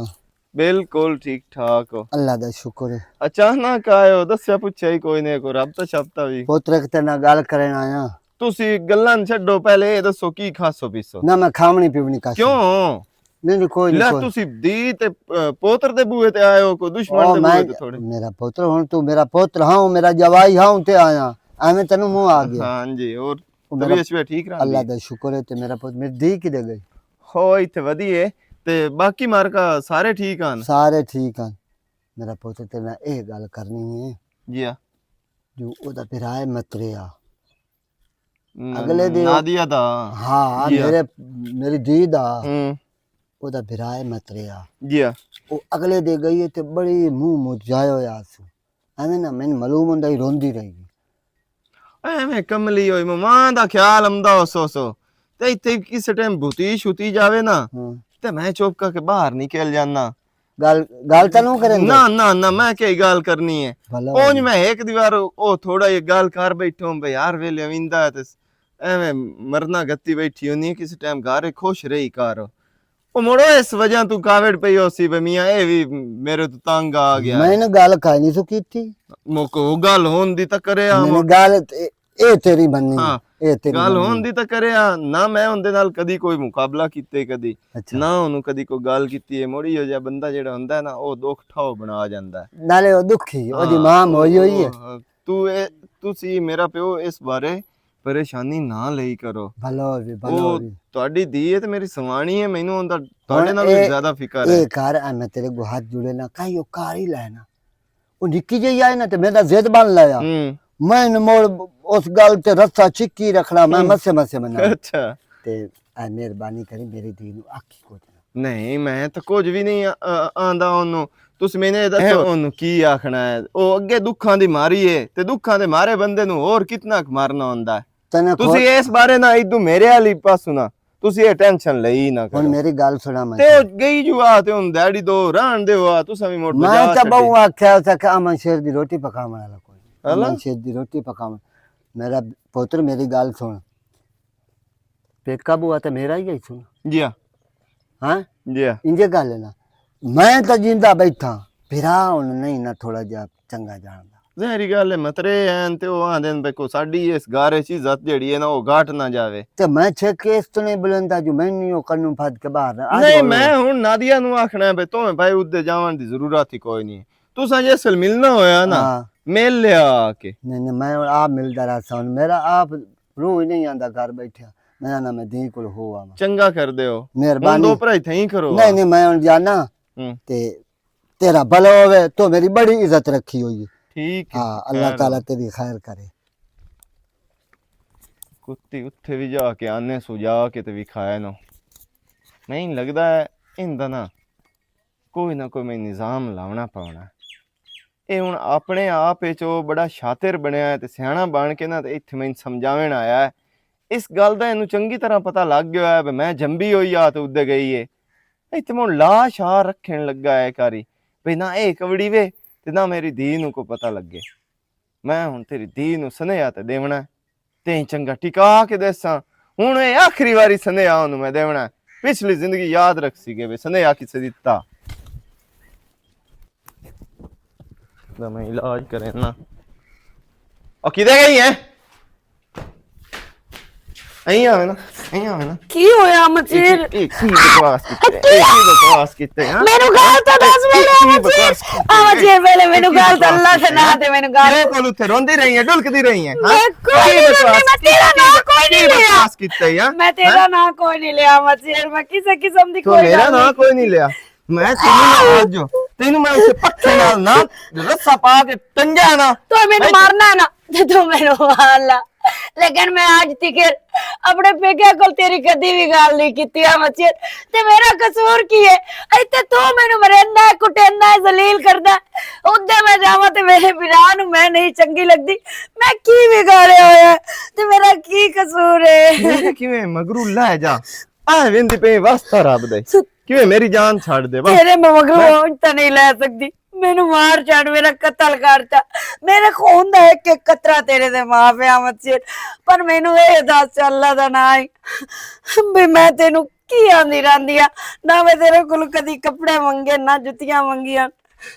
ਬਿਲਕੁਲ ਠੀਕ ਠਾਕ ਹੋ? अल्लाह दा शुक्र है। ਅਚਾਨਕ ਆਇਓ, ਦੱਸਿਆ ਪੁੱਛਿਆ ਹੀ ਕੋਈ ਨਹੀਂ, ਕੋਈ ਰਬਤਾ ਸ਼ਬਤਾ ਵੀ? पुत्र के ना गल करन आया ਤੁਸੀਂ ਗੱਲਾਂ ਛੱਡੋ, ਪਹਿਲੇ ਇਹ ਦੱਸੋ ਕੀ ਖਾਸੋ ਪੀਸੋ? ना, मैं खावनी पीवनी का ਕਿਉਂ? नहीं कोई ਲੈ नहीं। ਤੁਸੀਂ ਦੀ ਤੇ ਪੋਤਰ ਦੇ ਬੂਹੇ ਤੇ ਆਇਓ, ਕੋਈ ਦੁਸ਼ਮਣ ਦੇ ਬੂਹੇ ਤੇ ਥੋੜੇ? मेरा पुत्र हूं, तू मेरा पुत्र हां, मेरा जवाई हां ते आया एवें तेनु मुंह आ गया। ਹਾਂਜੀ, ਹੋਰ ਮੇਰਾ- ਤਬੀਅਤ ਵੀ ਠੀਕ ਰਹਿੰਦੀ? अल्लाह दा शुक्र है। ते मेरा पुत्र मेरी दी किदे गई? ਹੋ ਇੱਥੇ ਵਧੀਏ ਤੇ ਬਾਕੀ ਮਾਰਕਾ ਸਾਰੇ ਠੀਕ ਹਨ? सारे ठीक हैं। मेरा पुत्र ते ना ਇਹ ਗੱਲ ਕਰਨੀ है ਜੀ ਆ जो ओदा पिरा है मतरिया अगले दिन ਨਾਦੀਆ ਦਾ? हाँ जी हाँ। मेरी दी दा ਹੂੰ ओदा पिरा है मतरिया। ਜੀ ਆ ਉਹ ਅਗਲੇ ਦੇ ਗਈ ਤੇ ਬੜੀ ਮੂੰਹ ਮੁਰਝਾਇਆ ਹੋਇਆ ਸੀ, ਐਵੇਂ ਨਾ ਮੈਨੂੰ ਮਾਲੂਮ ਹੁੰਦਾ ਹੀ ਰੋਂਦੀ ਰਹੀ। ਐਵੇਂ ਕਮਲੀ ਹੋਈ, ਮਾਂ ਦਾ ਖਿਆਲ ਆਉਂਦਾ ਸੋ ਤੇ ਇੱਥੇ ਕਿਸੇ ਟਾਈਮ ਭੂਤੀ ਛੁਤੀ ਜਾਵੇ ਨਾ ਹਾਂ ਤੇ ਮੈਂ ਚੁੱਪ ਕਰਕੇ ਬਾਹਰ ਨਿਕਲ ਜਾਣਾ। ਗੱਲ ਤਾਂ ਨੂੰ ਕਰਨ ਨਾ ਨਾ ਨਾ, ਮੈਂ ਕੀ ਗੱਲ ਕਰਨੀ ਹੈ? ਭਲਾ ਉਂਝ ਮੈਂ ਇੱਕ ਦੀ ਵਾਰ ਉਹ ਥੋੜਾ ਜਿਹਾ ਗੱਲ ਕਰ ਬੈਠੋ ਬਈ ਯਾਰ ਵੇਲੇ ਆਵਿੰਦਾ ਤੇ ਐਵੇਂ ਮਰਨਾ ਗੱਤੀ ਬੈਠੀ ਹੁੰਦੀ ਕਿਸੇ ਟਾਈਮ ਘਰ ਖੁਸ਼ ਰਹੀ ਕਰ। ਉਹ ਮੁੜੋ ਇਸ ਵਜ੍ਹਾ ਤੂੰ ਕਾਵੜ ਪਈ ਹੋ ਸੀ ਬਈ ਮੀਆਂ ਇਹ ਵੀ ਮੇਰੇ ਤੋਂ ਤੰਗ ਆ ਗਿਆ। ਮੈਨੇ ਗੱਲ ਕਾਹ ਨਹੀਂ ਸੋ ਕੀਤੀ, ਮੁਕੋ ਗੱਲ ਹੋਣ ਦੀ ਤਾਂ ਕਰਿਆ, ਮੈਨੇ ਗੱਲ ਇਹ ਤੇਰੀ ਬੰਨੀ ਹਾਂ ਇਹ ਤੇਰੀ ਗੱਲ ਬੰਨੀ। ਹੋਣ ਦੀ ਤਾਂ ਕਰਿਆ ਨਾ, ਮੈਂ ਉਹਦੇ ਨਾਲ ਕਦੀ ਕੋਈ ਮੁਕਾਬਲਾ ਕੀਤੇ ਕਦੀ ਅੱਛਾ ਨਾ ਉਹਨੂੰ ਕਦੀ ਕੋਈ ਗੱਲ ਕੀਤੀ ਹੈ। ਮੋੜੀ ਹੋ ਜਾ ਬੰਦਾ ਜਿਹੜਾ ਹੁੰਦਾ ਨਾ ਉਹ ਦੁੱਖ ਠਾਓ ਬਣਾ ਜਾਂਦਾ। ਨਾਲੇ ਉਹ ਦੁਖੀ ਉਹਦੀ ਮਾਂ ਹੋਈ ਹੋਈ ਹੈ। ਤੁਸੀਂ ਮੇਰਾ ਪਿਓ ਇਸ ਬਾਰੇ ਪਰੇਸ਼ਾਨੀ ਨਾ ਲਈ ਕਰੋ। ਭਲੋ ਵੀ ਉਹ ਤੁਹਾਡੀ ਧੀ ਹੈ ਤੇ ਮੇਰੀ ਸਵਾਣੀ ਹੈ, ਮੈਨੂੰ ਉਹਦਾ ਤੁਹਾਡੇ ਨਾਲ ਵੀ ਜ਼ਿਆਦਾ ਫਿਕਰ ਹੈ। ਇਹ ਘਰ ਆ ਮੈਂ ਤੇਰੇ ਕੋ ਹੱਥ ਜੁੜੇ ਨਾ ਕਾਈ ਉਹ ਕਾਰ ਹੀ ਲੈਣਾ। ਉਹ ਨਿੱਕੀ ਜਿਹੀ ਆਏ ਨਾ ਤੇ ਮੈਂ ਤਾਂ ਜ਼ਿੱਦ ਬਣ ਲਿਆ, ਮੈਂ ਮੋੜ ਉਸ ਗੱਲ ਤੇ ਰੱਸਾ ਚਿੱਕੀ ਰੱਖਣਾ, ਮੈਂ ਮਸੇ ਮਨਾ। ਅੱਛਾ ਤੇ ਆ ਮਿਹਰਬਾਨੀ ਕਰੀ ਮੇਰੀ ਧੀ ਨੂੰ ਆਖੀ ਕੁਝ ਨਾ। ਨਹੀਂ ਮੈਂ ਤਾਂ ਕੁਝ ਵੀ ਨਹੀਂ ਆਂਦਾ ਉਹਨੂੰ। ਤੁਸੀਂ ਮੈਨੂੰ ਇਹ ਦੱਸੋ ਉਹਨੂੰ ਕੀ ਆਖਣਾ ਹੈ? ਉਹ ਅੱਗੇ ਦੁੱਖਾਂ ਦੀ ਮਾਰੀ ਏ ਤੇ ਦੁੱਖਾਂ ਦੇ ਮਾਰੇ ਬੰਦੇ ਨੂੰ ਹੋਰ ਕਿਤਨਾ ਮਾਰਨਾ ਹੁੰਦਾ ਹੈ। ਤੁਸੀਂ ਇਸ ਬਾਰੇ ਨਾ ਇਦੋਂ ਮੇਰੇ ਵਾਲੀ ਪਾਸੋਂ ਨਾ ਤੁਸੀਂ ਇਹ ਟੈਨਸ਼ਨ ਲਈ ਨਾ ਕਰੋ। ਹੁਣ ਮੇਰੀ ਗੱਲ ਸੁਣਾ ਮੈਂ ਤੇ ਉਹ ਗਈ ਜੁਆ ਤੇ ਹੁਣ ਡੈਡੀ ਦੋ ਰਹਿਣ ਦਿਓ ਆ ਤੁਸੀਂ ਵੀ ਮੋੜ ਮੈਂ ਤਾਂ ਬਹੁ ਆਖਿਆ ਸੀ ਕਿ ਅਮਨ ਸ਼ੇਰ ਦੀ ਰੋਟੀ ਪਕਾਉਣ ਵਾਲਾ ਕੋਈ, ਅਮਨ ਸ਼ੇਰ ਦੀ ਰੋਟੀ ਪਕਾਉਣ। ਮੇਰਾ ਪੁੱਤਰ ਮੇਰੀ ਗੱਲ ਸੁਣ, ਪੇਕਾ ਬੂਆ ਤਾਂ ਮੇਰਾ ਹੀ ਸੁਣ। ਜੀ ਆ ਹਾਂ ਜੀ ਆ ਇੰਜੇ ਗੱਲ ਨਾ, ਮੈਂ ਤਾਂ ਜਿੰਦਾ ਬੈਠਾ ਫਿਰਾ ਹੁਣ ਨਹੀਂ ਨਾ ਥੋੜਾ ਜਿਹਾ ਚੰਗਾ ਜਾਣਦਾ। ਜ਼ਹਿਰੀ ਗੱਲ ਹੈ ਮਤਰੇ ਐਨ ਤੇ ਉਹ ਆਂਦੇ ਨੇ ਬਈ ਸਾਡੀ ਇਸ ਗਾਰੇ ਚ ਇੱਜ਼ਤ ਜਿਹੜੀ ਹੈ ਨਾ ਉਹ ਘਾਟ ਨਾ ਜਾਵੇ। ਤੇ ਮੈਂ ਛੇ ਕੇਸ ਤੋਂ ਨਹੀਂ ਬੁਲੰਦਾ ਜੋ ਮੈਨੂੰ ਉਹ ਕੰਨੂ ਫੜ ਕੇ ਬਾਹਰ ਨਹੀਂ ਮੈਂ ਹੁਣ ਨਾਦੀਆ ਨੂੰ ਆਖਣਾ ਬਈ ਤੂੰ ਭਾਈ ਉੱਤੇ ਜਾਵਣ ਦੀ ਜ਼ਰੂਰਤ ਹੀ ਕੋਈ ਨਹੀਂ। ਤੁਸੀਂ ਜੇ ਅਸਲ ਮਿਲਣਾ ਹੋਇਆ ਨਾ ਮਿਲ ਲਿਆ ਆ ਕੇ। ਨਹੀਂ ਮੈਂ ਆਪ ਮਿਲਦਾ ਰਹਾ ਸਾਂ, ਮੇਰਾ ਆਪ ਰੂਹ ਹੀ ਨਹੀਂ ਆਂਦਾ ਘਰ ਬੈਠਿਆ। ਮੈਂ धी को हो आवा। चंगा कर दे हो, मेहरबानी। दो भराई थई करो। नहीं मैं हुन जाना ते तेरा भला होवे तो मेरी बड़ी इज्जत रखी हुई है। ठीक है। हां अल्लाह ताला तेरी खैर करे। कुत्ती उत्थे भी जाके आने सुजा के ते भी खाया ना नहीं लगदा है इंदा ना कोई मैं निजाम लावना पावना। ਇਹ ਹੁਣ ਆਪਣੇ ਆਪ ਵਿੱਚ ਉਹ ਬੜਾ ਸ਼ਾਤਿਰ ਬਣਿਆ ਹੈ ਤੇ ਸਿਆਣਾ ਬਣ ਕੇ ਨਾ ਤੇ ਇੱਥੇ ਮੈਨੂੰ ਸਮਝਾਉਣ ਆਇਆ ਹੈ। ਇਸ ਗੱਲ ਦਾ ਇਹਨੂੰ ਚੰਗੀ ਤਰ੍ਹਾਂ ਪਤਾ ਲੱਗ ਗਿਆ ਹੈ ਵੀ ਮੈਂ ਜੰਬੀ ਹੋਈ ਆ ਤੇ ਉੱਦੇ ਗਈ ਏ। ਇੱਥੇ ਮੈਂ ਲਾਸ਼ ਆ ਰੱਖਣ ਲੱਗਾ ਹੈ ਕਾਰੀ ਵੀ ਨਾ ਇਹ ਕਵੜੀ ਵੇ ਤੇ ਨਾ ਮੇਰੀ ਧੀ ਨੂੰ ਕੋ ਪਤਾ ਲੱਗੇ। ਮੈਂ ਹੁਣ ਤੇਰੀ ਧੀ ਨੂੰ ਸੁਨੇਹਾ ਤੇ ਦੇਵਣਾ ਤੇ ਚੰਗਾ ਟਿਕਾ ਕੇ ਦੇਸਾਂ। ਹੁਣ ਇਹ ਆਖਰੀ ਵਾਰੀ ਸੁਨੇਹਾ ਉਹਨੂੰ ਮੈਂ ਦੇਵਣਾ। ਪਿਛਲੀ ਜ਼ਿੰਦਗੀ ਯਾਦ ਰੱਖ ਸੀਗੇ ਵੀ ਸੁਨੇਹਾ ਕਿਸੇ ਦਿੱਤਾ ਦਾ ਮੈਂ ਇਲਾਜ ਕਰੇ ਨਾ ਉਹ ਕਿਦੇ ਗਈ ਹੈ ਅਹੀਂ ਆਵੇ ਨਾ ਕੀ ਹੋਇਆ ਮਚੇਰ ਕੀ ਬਕਵਾਸ ਕੀਤੇ ਹਾਂ ਮੈਨੂੰ ਗੱਲ ਤਾਂ ਦੱਸ ਵੇਲੇ ਮਚੇਰ ਵੇਲੇ ਮੈਨੂੰ ਗੱਲ ਤਾਂ ਅੱਲਾ ਦੇ ਨਾਂ ਤੇ ਮੈਨੂੰ ਗੱਲ ਮੇਰੇ ਕੋਲ ਉੱਥੇ ਰੋਂਦੀ ਰਹੀ ਹੈ ਢੁਲਕਦੀ ਰਹੀ ਹੈ ਮੈਂ ਕੋਈ ਨਹੀਂ ਮੈਂ ਤੇਰਾ ਨਾਂ ਕੋਈ ਨਹੀਂ ਲਿਆ ਬਕਵਾਸ ਕੀਤੇ ਯਾਰ ਮੈਂ ਤੇਰਾ ਨਾਂ ਕੋਈ ਨਹੀਂ ਲਿਆ ਮਚੇਰ ਮੈਂ ਕਿਸੇ ਕਿਸਮ ਦੀ ਤੂੰ ਕੋਈ ਮੇਰਾ ਗੱਲ ਨਾਂ ਕੋਈ ਨਹੀਂ ਲਿਆ ਮੈਂ ਤੈਨੂੰ ਮੈਂ ਉਸੇ ਪੱਖੇ ਨਾਲ ਨਾ ਰੱਸਾ ਪਾ ਕੇ ਟੰਗਿਆ ਨਾ ਤੂੰ ਮੈਨੂੰ ਮਾਰਨਾ ਨਾ ਤੇ ਤੂੰ ਮੈਨੂੰ ਮਾਰ ਲਾ लेकिन मैं आज तक अपने पेके को तेरी कदी भी गाल नहीं की मचेर ते मेरा कसूर की है इत्ते तू मैनू मरेंदा है कुटेंदा है जलील करदा है उदे मैं जावां ते मेरे बिरा नू मैं नहीं चंगी लगदी मैं की बिगाड़िया होया ते मेरा की कसूर है किवें मगरू लै जा आ वेंदी पे वास्ता रब दे किवें मेरी जान छाड़ दे बस तेरे मैं मगरू तो नहीं ले सकती मैनू मार छड़ मेरा कत्ल करता मेरे खून दा एक एक कतरा तेरे दे मां पिया मचेर पर मैनू ए दस अल्लाह दा नाम है भी मैं तेनू की आंदी रहंदी आ ना मैं तेरे कोल कदी कपड़े मंगे ना जुतियां मंगियां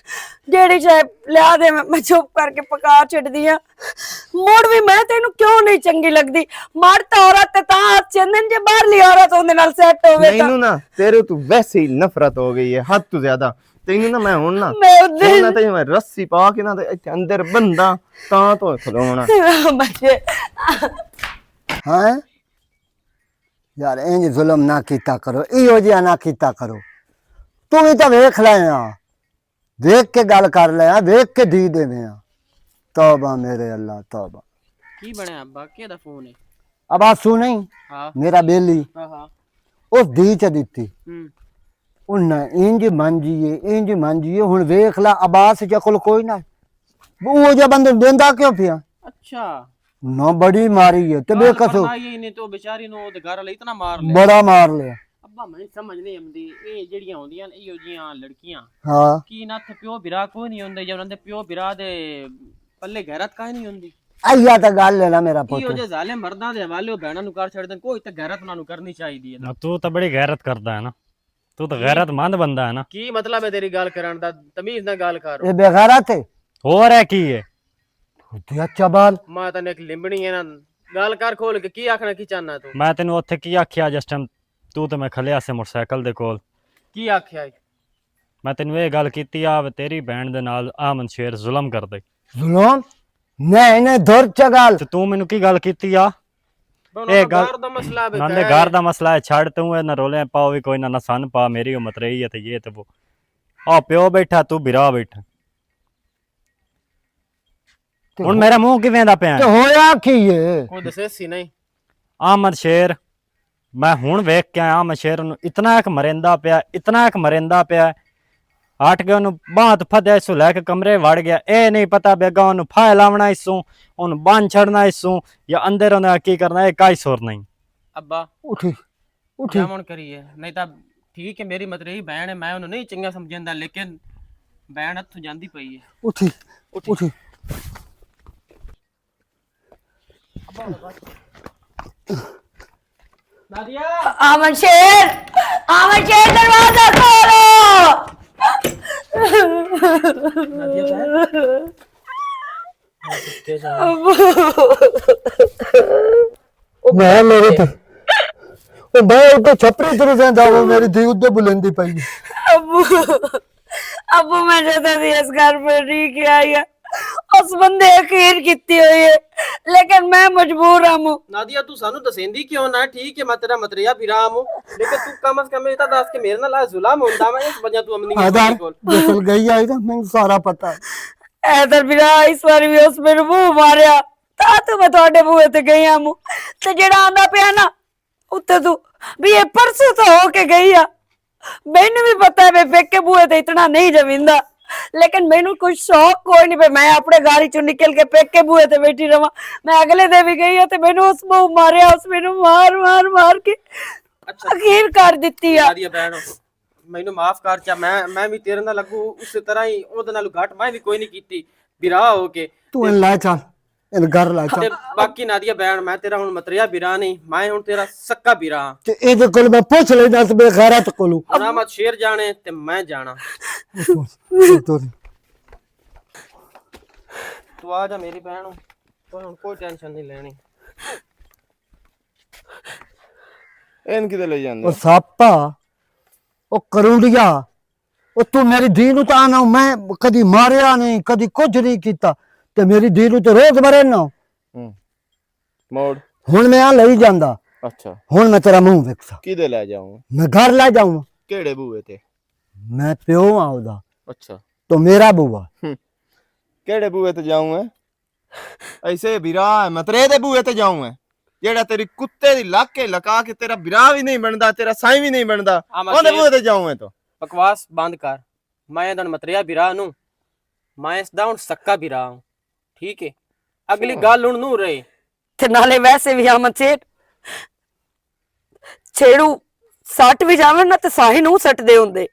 जेड़ी शायद लिया दे मैं चुप करके पका छड्डी आ मुड़ भी मैं तेनू क्यों नहीं चंगी लगदी मर्द औरत ता चंदन जे बाहरली औरत ओंदे नाल सेट होवे ता मैनू ना तेरे तो वैसे ही नफरत हो गई है हद तो ज्यादा ਤੈਨੂੰ ਨਾ ਮੈਂ ਹੁਣ ਨਾ ਤੈਨੂੰ ਮੈਂ ਰੱਸੀ ਪਾ ਕੇ ਨਾ ਤੇ ਇੱਥੇ ਅੰਦਰ ਬੰਦਾ ਤਾਂ ਤੋਂ ਖਲੋਣਾ ਬੱਚੇ ਹਾਂ ਯਾਰ ਇੰਜ ਜ਼ੁਲਮ ਨਾ ਕੀਤਾ ਕਰੋ ਇਹੋ ਜਿਹਾ ਨਾ ਕੀਤਾ ਕਰੋ ਤੂੰ ਵੀ ਤਾਂ ਵੇਖ ਲੈ ਆ ਦੇਖ ਕੇ ਗੱਲ ਕਰ ਲੈ ਆ ਵੇਖ ਕੇ ਦੀ ਦੇਵੇਂ ਆ ਤੌਬਾ ਮੇਰੇ ਅੱਲਾ ਤੌਬਾ ਕੀ ਬਣਿਆ ਅੱਬਾ ਕਿਹਦਾ ਫੋਨ ਹੈ ਅਬਾਸੂ ਨਹੀਂ ਹਾਂ ਮੇਰਾ ਬੇਲੀ ਹਾਂ ਉਸ ਦੀ ਚ ਦਿੱਤੀ ਹੂੰ ਉਹਨਾਂ ਇੰਜ ਮੰਜੀਏ ਹੁਣ ਵੇਖ ਲੈ ਅਬਾਸ ਚ ਕੋਲ ਕੋਈ ਨਾ ਉਹ ਜਿਹਾ ਬੰਦੇ ਦੇਂਦਾ ਕਿਉਂ ਪਿਆ ਅੱਛਾ ਨਾ ਬੜੀ ਮਾਰੀ ਹੈ ਤੇ ਬੇਕਸੋ ਨਹੀਂ ਤੇ ਉਹ ਵਿਚਾਰੀ ਨੂੰ ਉਹਦੇ ਘਰ ਲਈ ਇਤਨਾ ਮਾਰ ਲਿਆ ਬੜਾ ਮਾਰ ਲਿਆ ਅੱਬਾ ਮੈਨੂੰ ਸਮਝ ਨਹੀਂ ਆਉਂਦੀ ਇਹ ਜਿਹੜੀਆਂ ਹੁੰਦੀਆਂ ਨੇ ਇਹੋ ਜੀਆਂ ਲੜਕੀਆਂ ਹਾਂ ਕੀ ਨਾ ਪਿਓ ਬਿਰਾ ਕੋਈ ਨਹੀਂ ਹੁੰਦੇ ਜੇ ਉਹਨਾਂ ਦੇ ਪਿਓ ਬਿਰਾ ਦੇ ਪੱਲੇ ਗੈਰਤ ਕਾਹ ਨਹੀਂ ਹੁੰਦੀ ਆਇਆ ਤਾਂ ਗੱਲ ਹੈ ਨਾ ਮੇਰਾ ਪੁੱਤ ਇਹੋ ਜਿਹੇ ਜ਼ਾਲਿਮ ਮਰਦਾਂ ਦੇ ਹਵਾਲੇ ਉਹ ਭੈਣਾਂ ਨੂੰ ਕਰ ਛੱਡਦੇ ਕੋਈ ਤਾਂ ਗੈਰਤ ਉਹਨਾਂ ਨੂੰ ਕਰਨੀ ਚਾਹੀਦੀ ਹੈ ਤੂੰ ਤਾਂ ਬੜੀ ਗੈਰਤ ਕਰਦਾ ਹੈ ਨਾ ਤੂੰ ਤਾਂ ਗੈਰਤਮੰਦ ਬੰਦਾ ਹੈ ਨਾ ਕੀ ਮਤਲਬ ਹੈ ਤੇਰੀ ਗੱਲ ਕਰਨ ਦਾ ਤਮੀਜ਼ ਨਾਲ ਗੱਲ ਕਰ ਇਹ ਬੇਗੈਰਤ ਹੈ ਹੋਰ ਹੈ ਕੀ ਹੈ ਤੇ ਅੱਛਾ ਬਾਲ ਮੈਂ ਤਾਂ ਇੱਕ ਲਿੰਬਣੀ ਹੈ ਨਾ ਗੱਲ ਕਰ ਖੋਲ ਕੇ ਕੀ ਆਖਣਾ ਕੀ ਚਾਹਨਾ ਤੂੰ ਮੈਂ ਤੈਨੂੰ ਉੱਥੇ ਕੀ ਆਖਿਆ ਜਿਸ ਟਾਈਮ ਤੂੰ ਤੇ ਮੈਂ ਖਲਿਆ ਸੀ ਮੋਟਰਸਾਈਕਲ ਦੇ ਕੋਲ ਕੀ ਆਖਿਆ ਮੈਂ ਤੈਨੂੰ ਇਹ ਗੱਲ ਕੀਤੀ ਆ ਤੇਰੀ ਭੈਣ ਦੇ ਨਾਲ ਆ ਮਨਸ਼ੇਰ ਜ਼ੁਲਮ ਕਰਦੇ ਜ਼ੁਲਮ ਨਹੀਂ ਧੁਰ ਚਗਾਲ ਤੇ ਤੂੰ ਮੈਨੂੰ ਕੀ ਗੱਲ ਕੀਤੀ ਆ ਇਹ ਘਰ ਦਾ ਮਸਲਾ ਹੈ ਨਾਲੇ ਘਰ ਦਾ ਮਸਲਾ ਹੈ ਛੱਡ ਤੂੰ ਇਹ ਨਾ ਰੋਲੇ ਪਾਓ ਵੀ ਕੋਈ ਨਾ ਸੰਨ ਪਾ ਮੇਰੀ ਉਮਤ ਰਹੀ ਹੈ ਤੇ ਇਹ ਤੇ ਉਹ ਆ ਪਿਓ ਬੈਠਾ ਤੂੰ ਬਿਰਾ ਬੈਠਾ ਹੁਣ ਮੇਰਾ ਮੂੰਹ ਕਿਵੇਂ ਦਾ ਪਿਆ ਤੇ ਹੋਇਆ ਕੀ ਏ ਕੋਈ ਦੱਸੇ ਸੀ ਨਹੀਂ ਆਮਦ ਸ਼ੇਰ ਮੈਂ ਹੁਣ ਵੇਖ ਕੇ ਆਇਆ ਆਮਦ ਸ਼ੇਰ ਨੂੰ ਇਤਨਾ ਇੱਕ ਮਰਿੰਦਾ ਪਿਆ ਹਟ ਕੇ ਉਹਨੂੰ ਬਾਤ ਫਦਿਆ ਇਸੂ ਲੈ ਕੇ ਕਮਰੇ ਵੜ ਗਿਆ ਇਹ ਨਹੀਂ ਪਤਾ ਬੇਗਾ ਉਹਨੂੰ ਫਾਇ ਲਾਵਣਾ ਇਸੂ ਉਹਨੂੰ ਬੰਨ ਛੜਨਾ ਇਸੂ ਜਾਂ ਅੰਦਰ ਉਹਨੇ ਕੀ ਕਰਨਾ ਇਹ ਕਾਈ ਸੁਰ ਨਹੀਂ ਅੱਬਾ ਉਠੀ ਜਾਮਣ ਕਰੀਏ ਨਹੀਂ ਤਾਂ ਠੀਕ ਹੈ ਮੇਰੀ ਮਤਰੇਈ ਭੈਣ ਹੈ ਮੈਂ ਉਹਨੂੰ ਨਹੀਂ ਚੰਗਾ ਸਮਝਦਾ ਲੇਕਿਨ ਭੈਣ ਹੱਥੋਂ ਜਾਂਦੀ ਪਈ ਹੈ ਉਠੀ ਨਾਦੀਆ आमन शेर दरवाजा खोलो ਮੈਂ ਮੇਰੇ ਤੇ ਉਹ ਮੈਂ ਉੱਤੇ ਛਪਰੀ ਤੁਰ ਜਾਂਦਾ ਉਹ ਮੇਰੀ ਧੀ ਉੱਤੇ ਬੁਲੰਦੀ ਪਈ अबू मैं जैसे थी इस घर पर रही के आई है उस बंदे यकीन की हुई है लेकिन मैं मजबूर हूँ ਨਾਦੀਆ ਤੂੰ ਸਾਨੂੰ ਦਸੇਂਦੀ ਕਿਉਂ ਨਾ ਠੀਕ ਹੈ ਮੈਂ ਤੇਰਾ ਮਤਰੀਆ ਬਿਰਾਮ ਹੂੰ ਲੇਕਿਨ ਤੂੰ ਕਮ ਸੇ ਕਮ ਇਹ ਤਾਂ ਦੱਸ ਕੇ ਮੇਰੇ ਨਾਲ ਆ ਜ਼ੁਲਮ ਹੁੰਦਾ ਵਾ ਇਸ ਵਜ੍ਹਾ ਤੂੰ ਅਮਨੀ ਆਧਾਰ ਕੋਲ ਜਸਲ ਗਈ ਆਈ ਤਾਂ ਮੈਨੂੰ ਸਾਰਾ ਪਤਾ ऐदर बिरा इस बार भी उस मेरे मुंह मारिया ता तो मैं थोड़े बूहे ते गई हूँ ते जेड़ा आंदा पिया ना उत्ते तू भी ये परसों तो होके गई आ मैनू भी पता है मैं पेके बूहे ते इतना नहीं जमींदा लेकिन मैनू कुछ शौक कोई नहीं पे मैं अपने गाड़ी चो निकल के पेके बूहे ते बैठी रहा मैं अगले दिन भी गई ते मैनू उस मुंह मारिया उस मैनू मार के अखीर कर दित्ती आ ਨਾਦੀਆ ਭੈਣ ਮੈਨੂੰ ਮਾਫ ਕਰ ਚਾ ਮੈਂ ਵੀ ਤੇਰੇ ਨਾਲ ਲੱਗੂ ਉਸੇ ਤਰ੍ਹਾਂ ਹੀ ਉਹਦੇ ਨਾਲ ਘੱਟ ਮੈਂ ਵੀ ਕੋਈ ਨਹੀਂ ਕੀਤੀ ਬਿਰਾ ਹੋ ਕੇ ਤੂੰ ਇਹਨੂੰ ਲੈ ਚੱਲ ਇਹਨੂੰ ਘਰ ਲੈ ਤੇ ਚੱਲ ਬਾਕੀ ਨਾਦੀਆ ਭੈਣ ਮੈਂ ਤੇਰਾ ਹੁਣ ਮਤਰੀਆ ਬਿਰਾ ਨਹੀਂ ਮੈਂ ਹੁਣ ਤੇਰਾ ਸੱਕਾ ਬਿਰਾ ਤੇ ਇਹਦੇ ਕੋਲ ਮੈਂ ਪੁੱਛ ਲੈਣਾ ਤੇ ਬੇਗੈਰਤ ਕੋਲੋਂ ਨਾਮਤ ਸ਼ੇਰ ਜਾਣੇ ਤੇ ਮੈਂ ਜਾਣਾ ਤੂੰ ਆ ਜਾ ਮੇਰੀ ਭੈਣ ਕੋਈ ਟੈਨਸ਼ਨ ਨਹੀਂ ਲੈਣੀ। ਇਹਨ ਕਿਤੇ ਲੈ ਜਾਂਦੇ ਉਹ ਸਾਪਾ ਉਹ ਕਰੂੜੀਆ ਉਹ ਤੂੰ ਮੇਰੀ ਧੀ ਨੂੰ ਤਾਂ ਨਾ ਮੈਂ ਕਦੀ ਮਾਰਿਆ ਨਹੀਂ ਕਦੀ ਕੁਝ ਨਹੀਂ ਕੀਤਾ ਤੇ ਮੇਰੀ ਧੀ ਨੂੰ ਤੇ ਰੋਜ਼ ਮਰੇ ਨਾ ਮੋੜ ਹੁਣ ਮੈਂ ਆ ਲਈ ਜਾਂਦਾ ਅੱਛਾ ਹੁਣ ਮੈਂ ਤੇਰਾ ਮੂੰਹ ਵੇਖਾਂ ਕਿਦੇ ਲੈ ਜਾऊं ਮੈਂ ਘਰ ਲੈ ਜਾਊਂ ਕਿਹੜੇ ਬੂਏ ਤੇ ਮੈਂ ਪਿਓ ਆ ਉਹਦਾ ਅੱਛਾ तो मेरा बुआ ਕਿਹੜੇ ਬੂਏ ਤੇ ਜਾऊं ਹੈ ਐਸੇ ਵਿਰਾ ਮਤਰੇ ਦੇ ਬੂਏ ਤੇ ਜਾऊं ਹੈ ਜਿਹੜਾ ਤੇਰੀ ਕੁੱਤੇ ਦੀ ਲਾਕੇ ਲਗਾ ਕੇ ਤੇਰਾ ਵਿਰਾ ਵੀ ਨਹੀਂ ਬਣਦਾ ਤੇਰਾ ਸਾਈਂ ਵੀ ਨਹੀਂ ਬਣਦਾ ਉਹਦੇ ਬੂਏ ਤੇ ਜਾऊं ਹੈ तो ਬਕਵਾਸ ਬੰਦ ਕਰ। ਮੈਂ ਇਹਦਾ ਮਤਰਿਆ ਬਿਰਾ ਨੂੰ ਮੈਂ ਇਸ ਦਾ ਹੁਣ ਸੱਕਾ ਬਿਰਾ ਹਾਂ ਠੀਕ ਹੈ। ਅਗਲੀ ਗੱਲ ਹੁਣ ਨੂੰ ਰਹੇ ਤੇ ਨਾਲੇ ਵੈਸੇ ਵੀ ਅਮਨ ਸੇਠ ਛੇੜੂ ਸੱਟ ਵੀ ਜਾਵੇ ਨਾ ਤੇ ਸਾਹੀ ਨੂੰ ਸੱਟਦੇ ਹੁੰਦੇ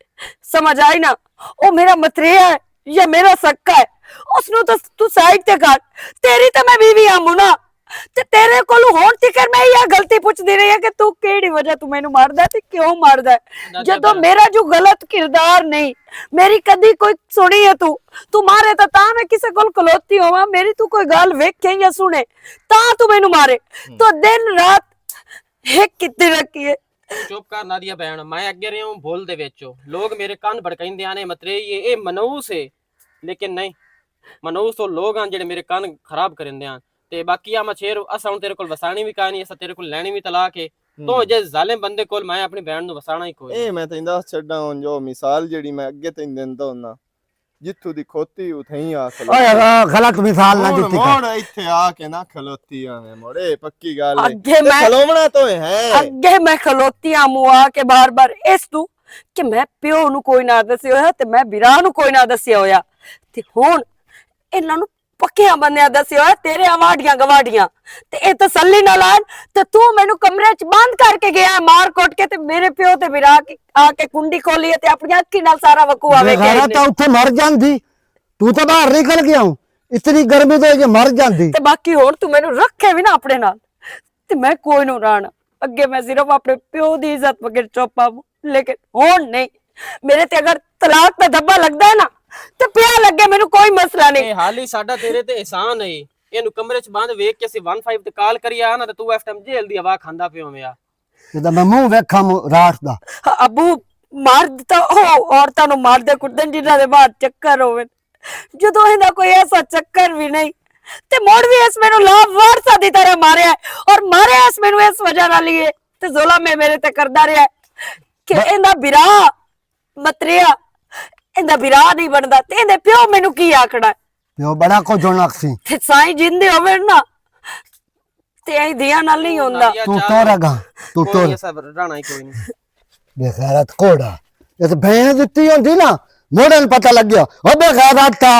ਸਮਝ ਆਈ ਨਾ। ਉਹ ਮੇਰਾ ਮਤਰਿਆ ਹੈ ਜਾਂ ਮੇਰਾ ਸੱਕਾ ਹੈ ਉਸਨੂੰ ਤਾਂ ਤੂੰ ਸਾਈਡ ਤੇ ਕਰ। ਤੇਰੀ ਤਾਂ ਮੈਂ ਬੀਵੀ ਆ ਮੁਨਾ ਤੇ ਤੇਰੇ ਕੋਲ ਹੁਣ ਤੱਕ ਮੈਂ ਇਹ ਗਲਤੀ ਪੁੱਛਦੀ ਰਹੀ ਹੈ ਕਿ ਤੂੰ ਕਿਹੜੀ ਵਜ੍ਹਾ ਤੂੰ ਮੈਨੂੰ ਮਾਰਦਾ ਤੇ ਕਿਉਂ ਮਾਰਦਾ ਜਦੋਂ ਮੇਰਾ ਜੋ ਗਲਤ ਕਿਰਦਾਰ ਨਹੀਂ ਮੇਰੀ ਕਦੀ ਕੋਈ ਸੁਣੀ ਹੈ ਤੂੰ ਮਾਰੇ ਤਾਂ ਮੈਂ ਕਿਸੇ ਕੋਲ ਖਲੋਤੀ ਹੋਵਾਂ ਮੇਰੀ ਤੂੰ ਕੋਈ ਗੱਲ ਵੇਖੇ ਜਾਂ ਸੁਣੇ ਤਾਂ ਤੂੰ ਮੈਨੂੰ ਮਾਰੇ ਤੂੰ ਦਿਨ ਰਾਤ ਇੱਕ ਕਿੱਥੇ ਰੱਖੀ ਹੈ। ਚੁੱਪ ਕਰ ਨਾਦੀਆ ਭੈਣ ਮੈਂ ਅੱਗੇ ਰਿਹਾ ਹੂੰ ਭੁੱਲ ਦੇ ਵਿੱਚ ਲੋਕ ਮੇਰੇ ਕੰਨ ਭੜਕਾਉਂਦੇ ਆਨੇ ਮਤਰੇ ਇਹ ਮਨਹੂਸ ਹੈ ਲੇਕਿਨ ਨਹੀਂ ਮਨਹੂਸ ਤੋਂ ਲੋਕ ਹਨ ਜਿਹੜੇ ਮੇਰੇ ਕੰਨ ਖਰਾਬ ਕਰਿੰਦੇ ਹਨ। ਤੇ ਬਾਕੀ ਆ ਮਛੇਰ ਅਸਾਂ ਹੁਣ ਤੇਰੇ ਕੋਲ ਵਸਾਣੀ ਵੀ ਕਾਣੀ ਅਸਾਂ ਤੇਰੇ ਕੋਲ ਲੈਣੀ ਵੀ ਤਲਾਕ ਹੈ ਤੋ ਜੇ ਜ਼ਾਲਿਮ ਬੰਦੇ ਕੋਲ ਮੈਂ ਆਪਣੀ ਭੈਣ ਨੂੰ ਵਸਾਣਾ ਹੀ ਕੋਈ ਇਹ ਮੈਂ ਤੈਨੂੰ ਦੱਸ ਛੱਡਾਂ ਹੁਣ ਜੋ ਮਿਸਾਲ ਜਿਹੜੀ ਮੈਂ ਅੱਗੇ ਤੈਨੂੰ ਦਿੰਦਾ ਹੁੰਦਾ ਜਿੱਥੋਂ ਦੀ ਖੋਤੀ ਉਥੇ ਆ ओए गलत मिसाल ना देती कर ਮੋੜ ਇੱਥੇ ਆ ਕੇ ਨਾ ਖਲੋਤੀ ਆਵੇਂ ਮੋੜੇ ਪੱਕੀ ਗੱਲ ਹੈ ਅੱਗੇ ਮੈਂ ਖਲੋਵਣਾ ਤੋਂ ਹੈ ਅੱਗੇ ਮੈਂ ਖਲੋਤੀ ਆ ਮੂੰਹ ਆ ਕੇ ਬਾਰ-ਬਾਰ ਇਸ ਤੂੰ ਕਿ ਮੈਂ ਪਿਓ ਨੂੰ ਕੋਈ ਨਾ ਦੱਸਿਆ ਹੋਇਆ ਤੇ ਮੈਂ ਬਿਰਾ ਨੂੰ ਕੋਈ ਨਾ ਦੱਸਿਆ ਹੋਇਆ ਤੇ ਹੁਣ ਇਹਨਾਂ ਨੂੰ ਪੱਕਿਆਂ ਬੰਦਿਆਂ ਦੱਸਿਆ ਹੋਇਆ ਤੇਰੇ ਆਵਾਡੀਆਂ ਗਵਾਡੀਆਂ ਤੇ ਇਹ ਤਸੱਲੀ ਨਾਲ ਆਣ ਤੇ ਤੂੰ ਮੈਨੂੰ ਕਮਰੇ 'ਚ ਬੰਦ ਕਰਕੇ ਗਿਆ ਮਾਰ ਕੁੱਟ ਕੇ ਤੇ ਮੇਰੇ ਪਿਓ ਤੇ ਬਿਰਾ ਕੇ ਆ ਕੇ ਕੁੰਡੀ ਖੋਲੀ ਤੇ ਆਪਣੀ ਅੱਖੀ ਨਾਲ ਸਾਰਾ ਵਕੂਆ ਵੇਖਿਆ बेगारा तो उठे मर जाती तू तो बाहर निकल गया हूँ इतनी गर्मी तो ये मर जाती ਤੇ ਬਾਕੀ ਹੁਣ ਤੂੰ ਮੈਨੂੰ ਰੱਖੇ ਵੀ ਨਾ ਆਪਣੇ ਨਾਲ ਤੇ ਮੈਂ ਕੋਈ ਨੂੰ ਰਾਣਾ ਅੱਗੇ ਮੈਂ ਸਿਰਫ ਆਪਣੇ ਪਿਓ ਦੀ ਇੱਜ਼ਤ ਵਗੈਰ ਚੁੱਪਾ ਲੇਕਿਨ ਹੁਣ ਨਹੀਂ ਮੇਰੇ ਤੇ ਅਗਰ ਤਲਾਕ ਦਾ ਧੱਬਾ ਲੱਗਦਾ ਹੈ ਨਾ ਤੇ ਪਿਆ ਲੱਗੇ ਮੈਨੂੰ ਕੋਈ ਮਸਲਾ ਨਹੀਂ। ਇਹ ਹਾਲੀ ਸਾਡਾ ਤੇਰੇ ਤੇ ਇਹਸਾਨ ਹੈ ਇਹਨੂੰ ਕਮਰੇ 'ਚ ਬੰਦ ਵੇਖ ਕੇ ਅਸੀਂ 15 ਤੇ ਕਾਲ ਕਰੀਆ ਨਾ ਤੇ ਤੂੰ ਇਸ ਟਾਈਮ ਜੇਲ੍ਹ ਦੀ ਹਵਾ ਖਾਂਦਾ ਪਿਓ ਮੇਆ ये तो मैं मुंह वेखा रात दा ਅੱਬੂ ਮਾਰ ਦਿੱਤਾ ਉਹ ਔਰਤਾਂ ਨੂੰ ਮਾਰਦੇ ਕੁੱਟਣ ਜਿਨ੍ਹਾਂ ਦੇ ਬਾਅਦ ਚੱਕਰ ਹੋਵੇ ਜਦੋਂ ਇਹਦਾ ਕੋਈ ਐਸਾ ਚੱਕਰ ਵੀ ਨਹੀਂ ਤੇ ਮੋੜ ਵੀ ਇਸ ਮੈਨੂੰ ਲਾਭ ਵਾਰਸਾ ਦੀ ਤਰ੍ਹਾਂ ਮਾਰਿਆ ਔਰ ਮਾਰਿਆ ਇਸ ਮੈਨੂੰ ਇਸ ਵਜ੍ਹਾ ਨਾਲ ਹੀ ਤੇ ਜ਼ੁਲਮ ਹੈ ਮੇਰੇ ਤੇ ਕਰਦਾ ਰਿਹਾ ਕਿ ਇਹਦਾ ਬਿਰਾ ਮਤਰਿਆ ਇਹਦਾ ਬਿਰਾ ਨਹੀਂ ਬਣਦਾ ਤੇ ਇਹਦੇ ਪਿਓ ਮੈਨੂੰ ਕੀ ਆਖਣਾ यो बड़ा को जोनक सी ਤੇ ਸਾਈਂ ਜਿੰਦੇ ਹੋਵੇ ਨਾ ਤੇ ਐ ਦਿਆਂ ਨਾਲ ਨਹੀਂ ਹੁੰਦਾ। तू तो रगा तू तो ਇਹ ਸਭ ਰਾਣਾ ਹੀ ਕੋਈ ਨਹੀਂ बेगैरत कोड़ा ये तो भैन दित्ती होंदी ना मोड़न पता लग गया ओ बेगैरत था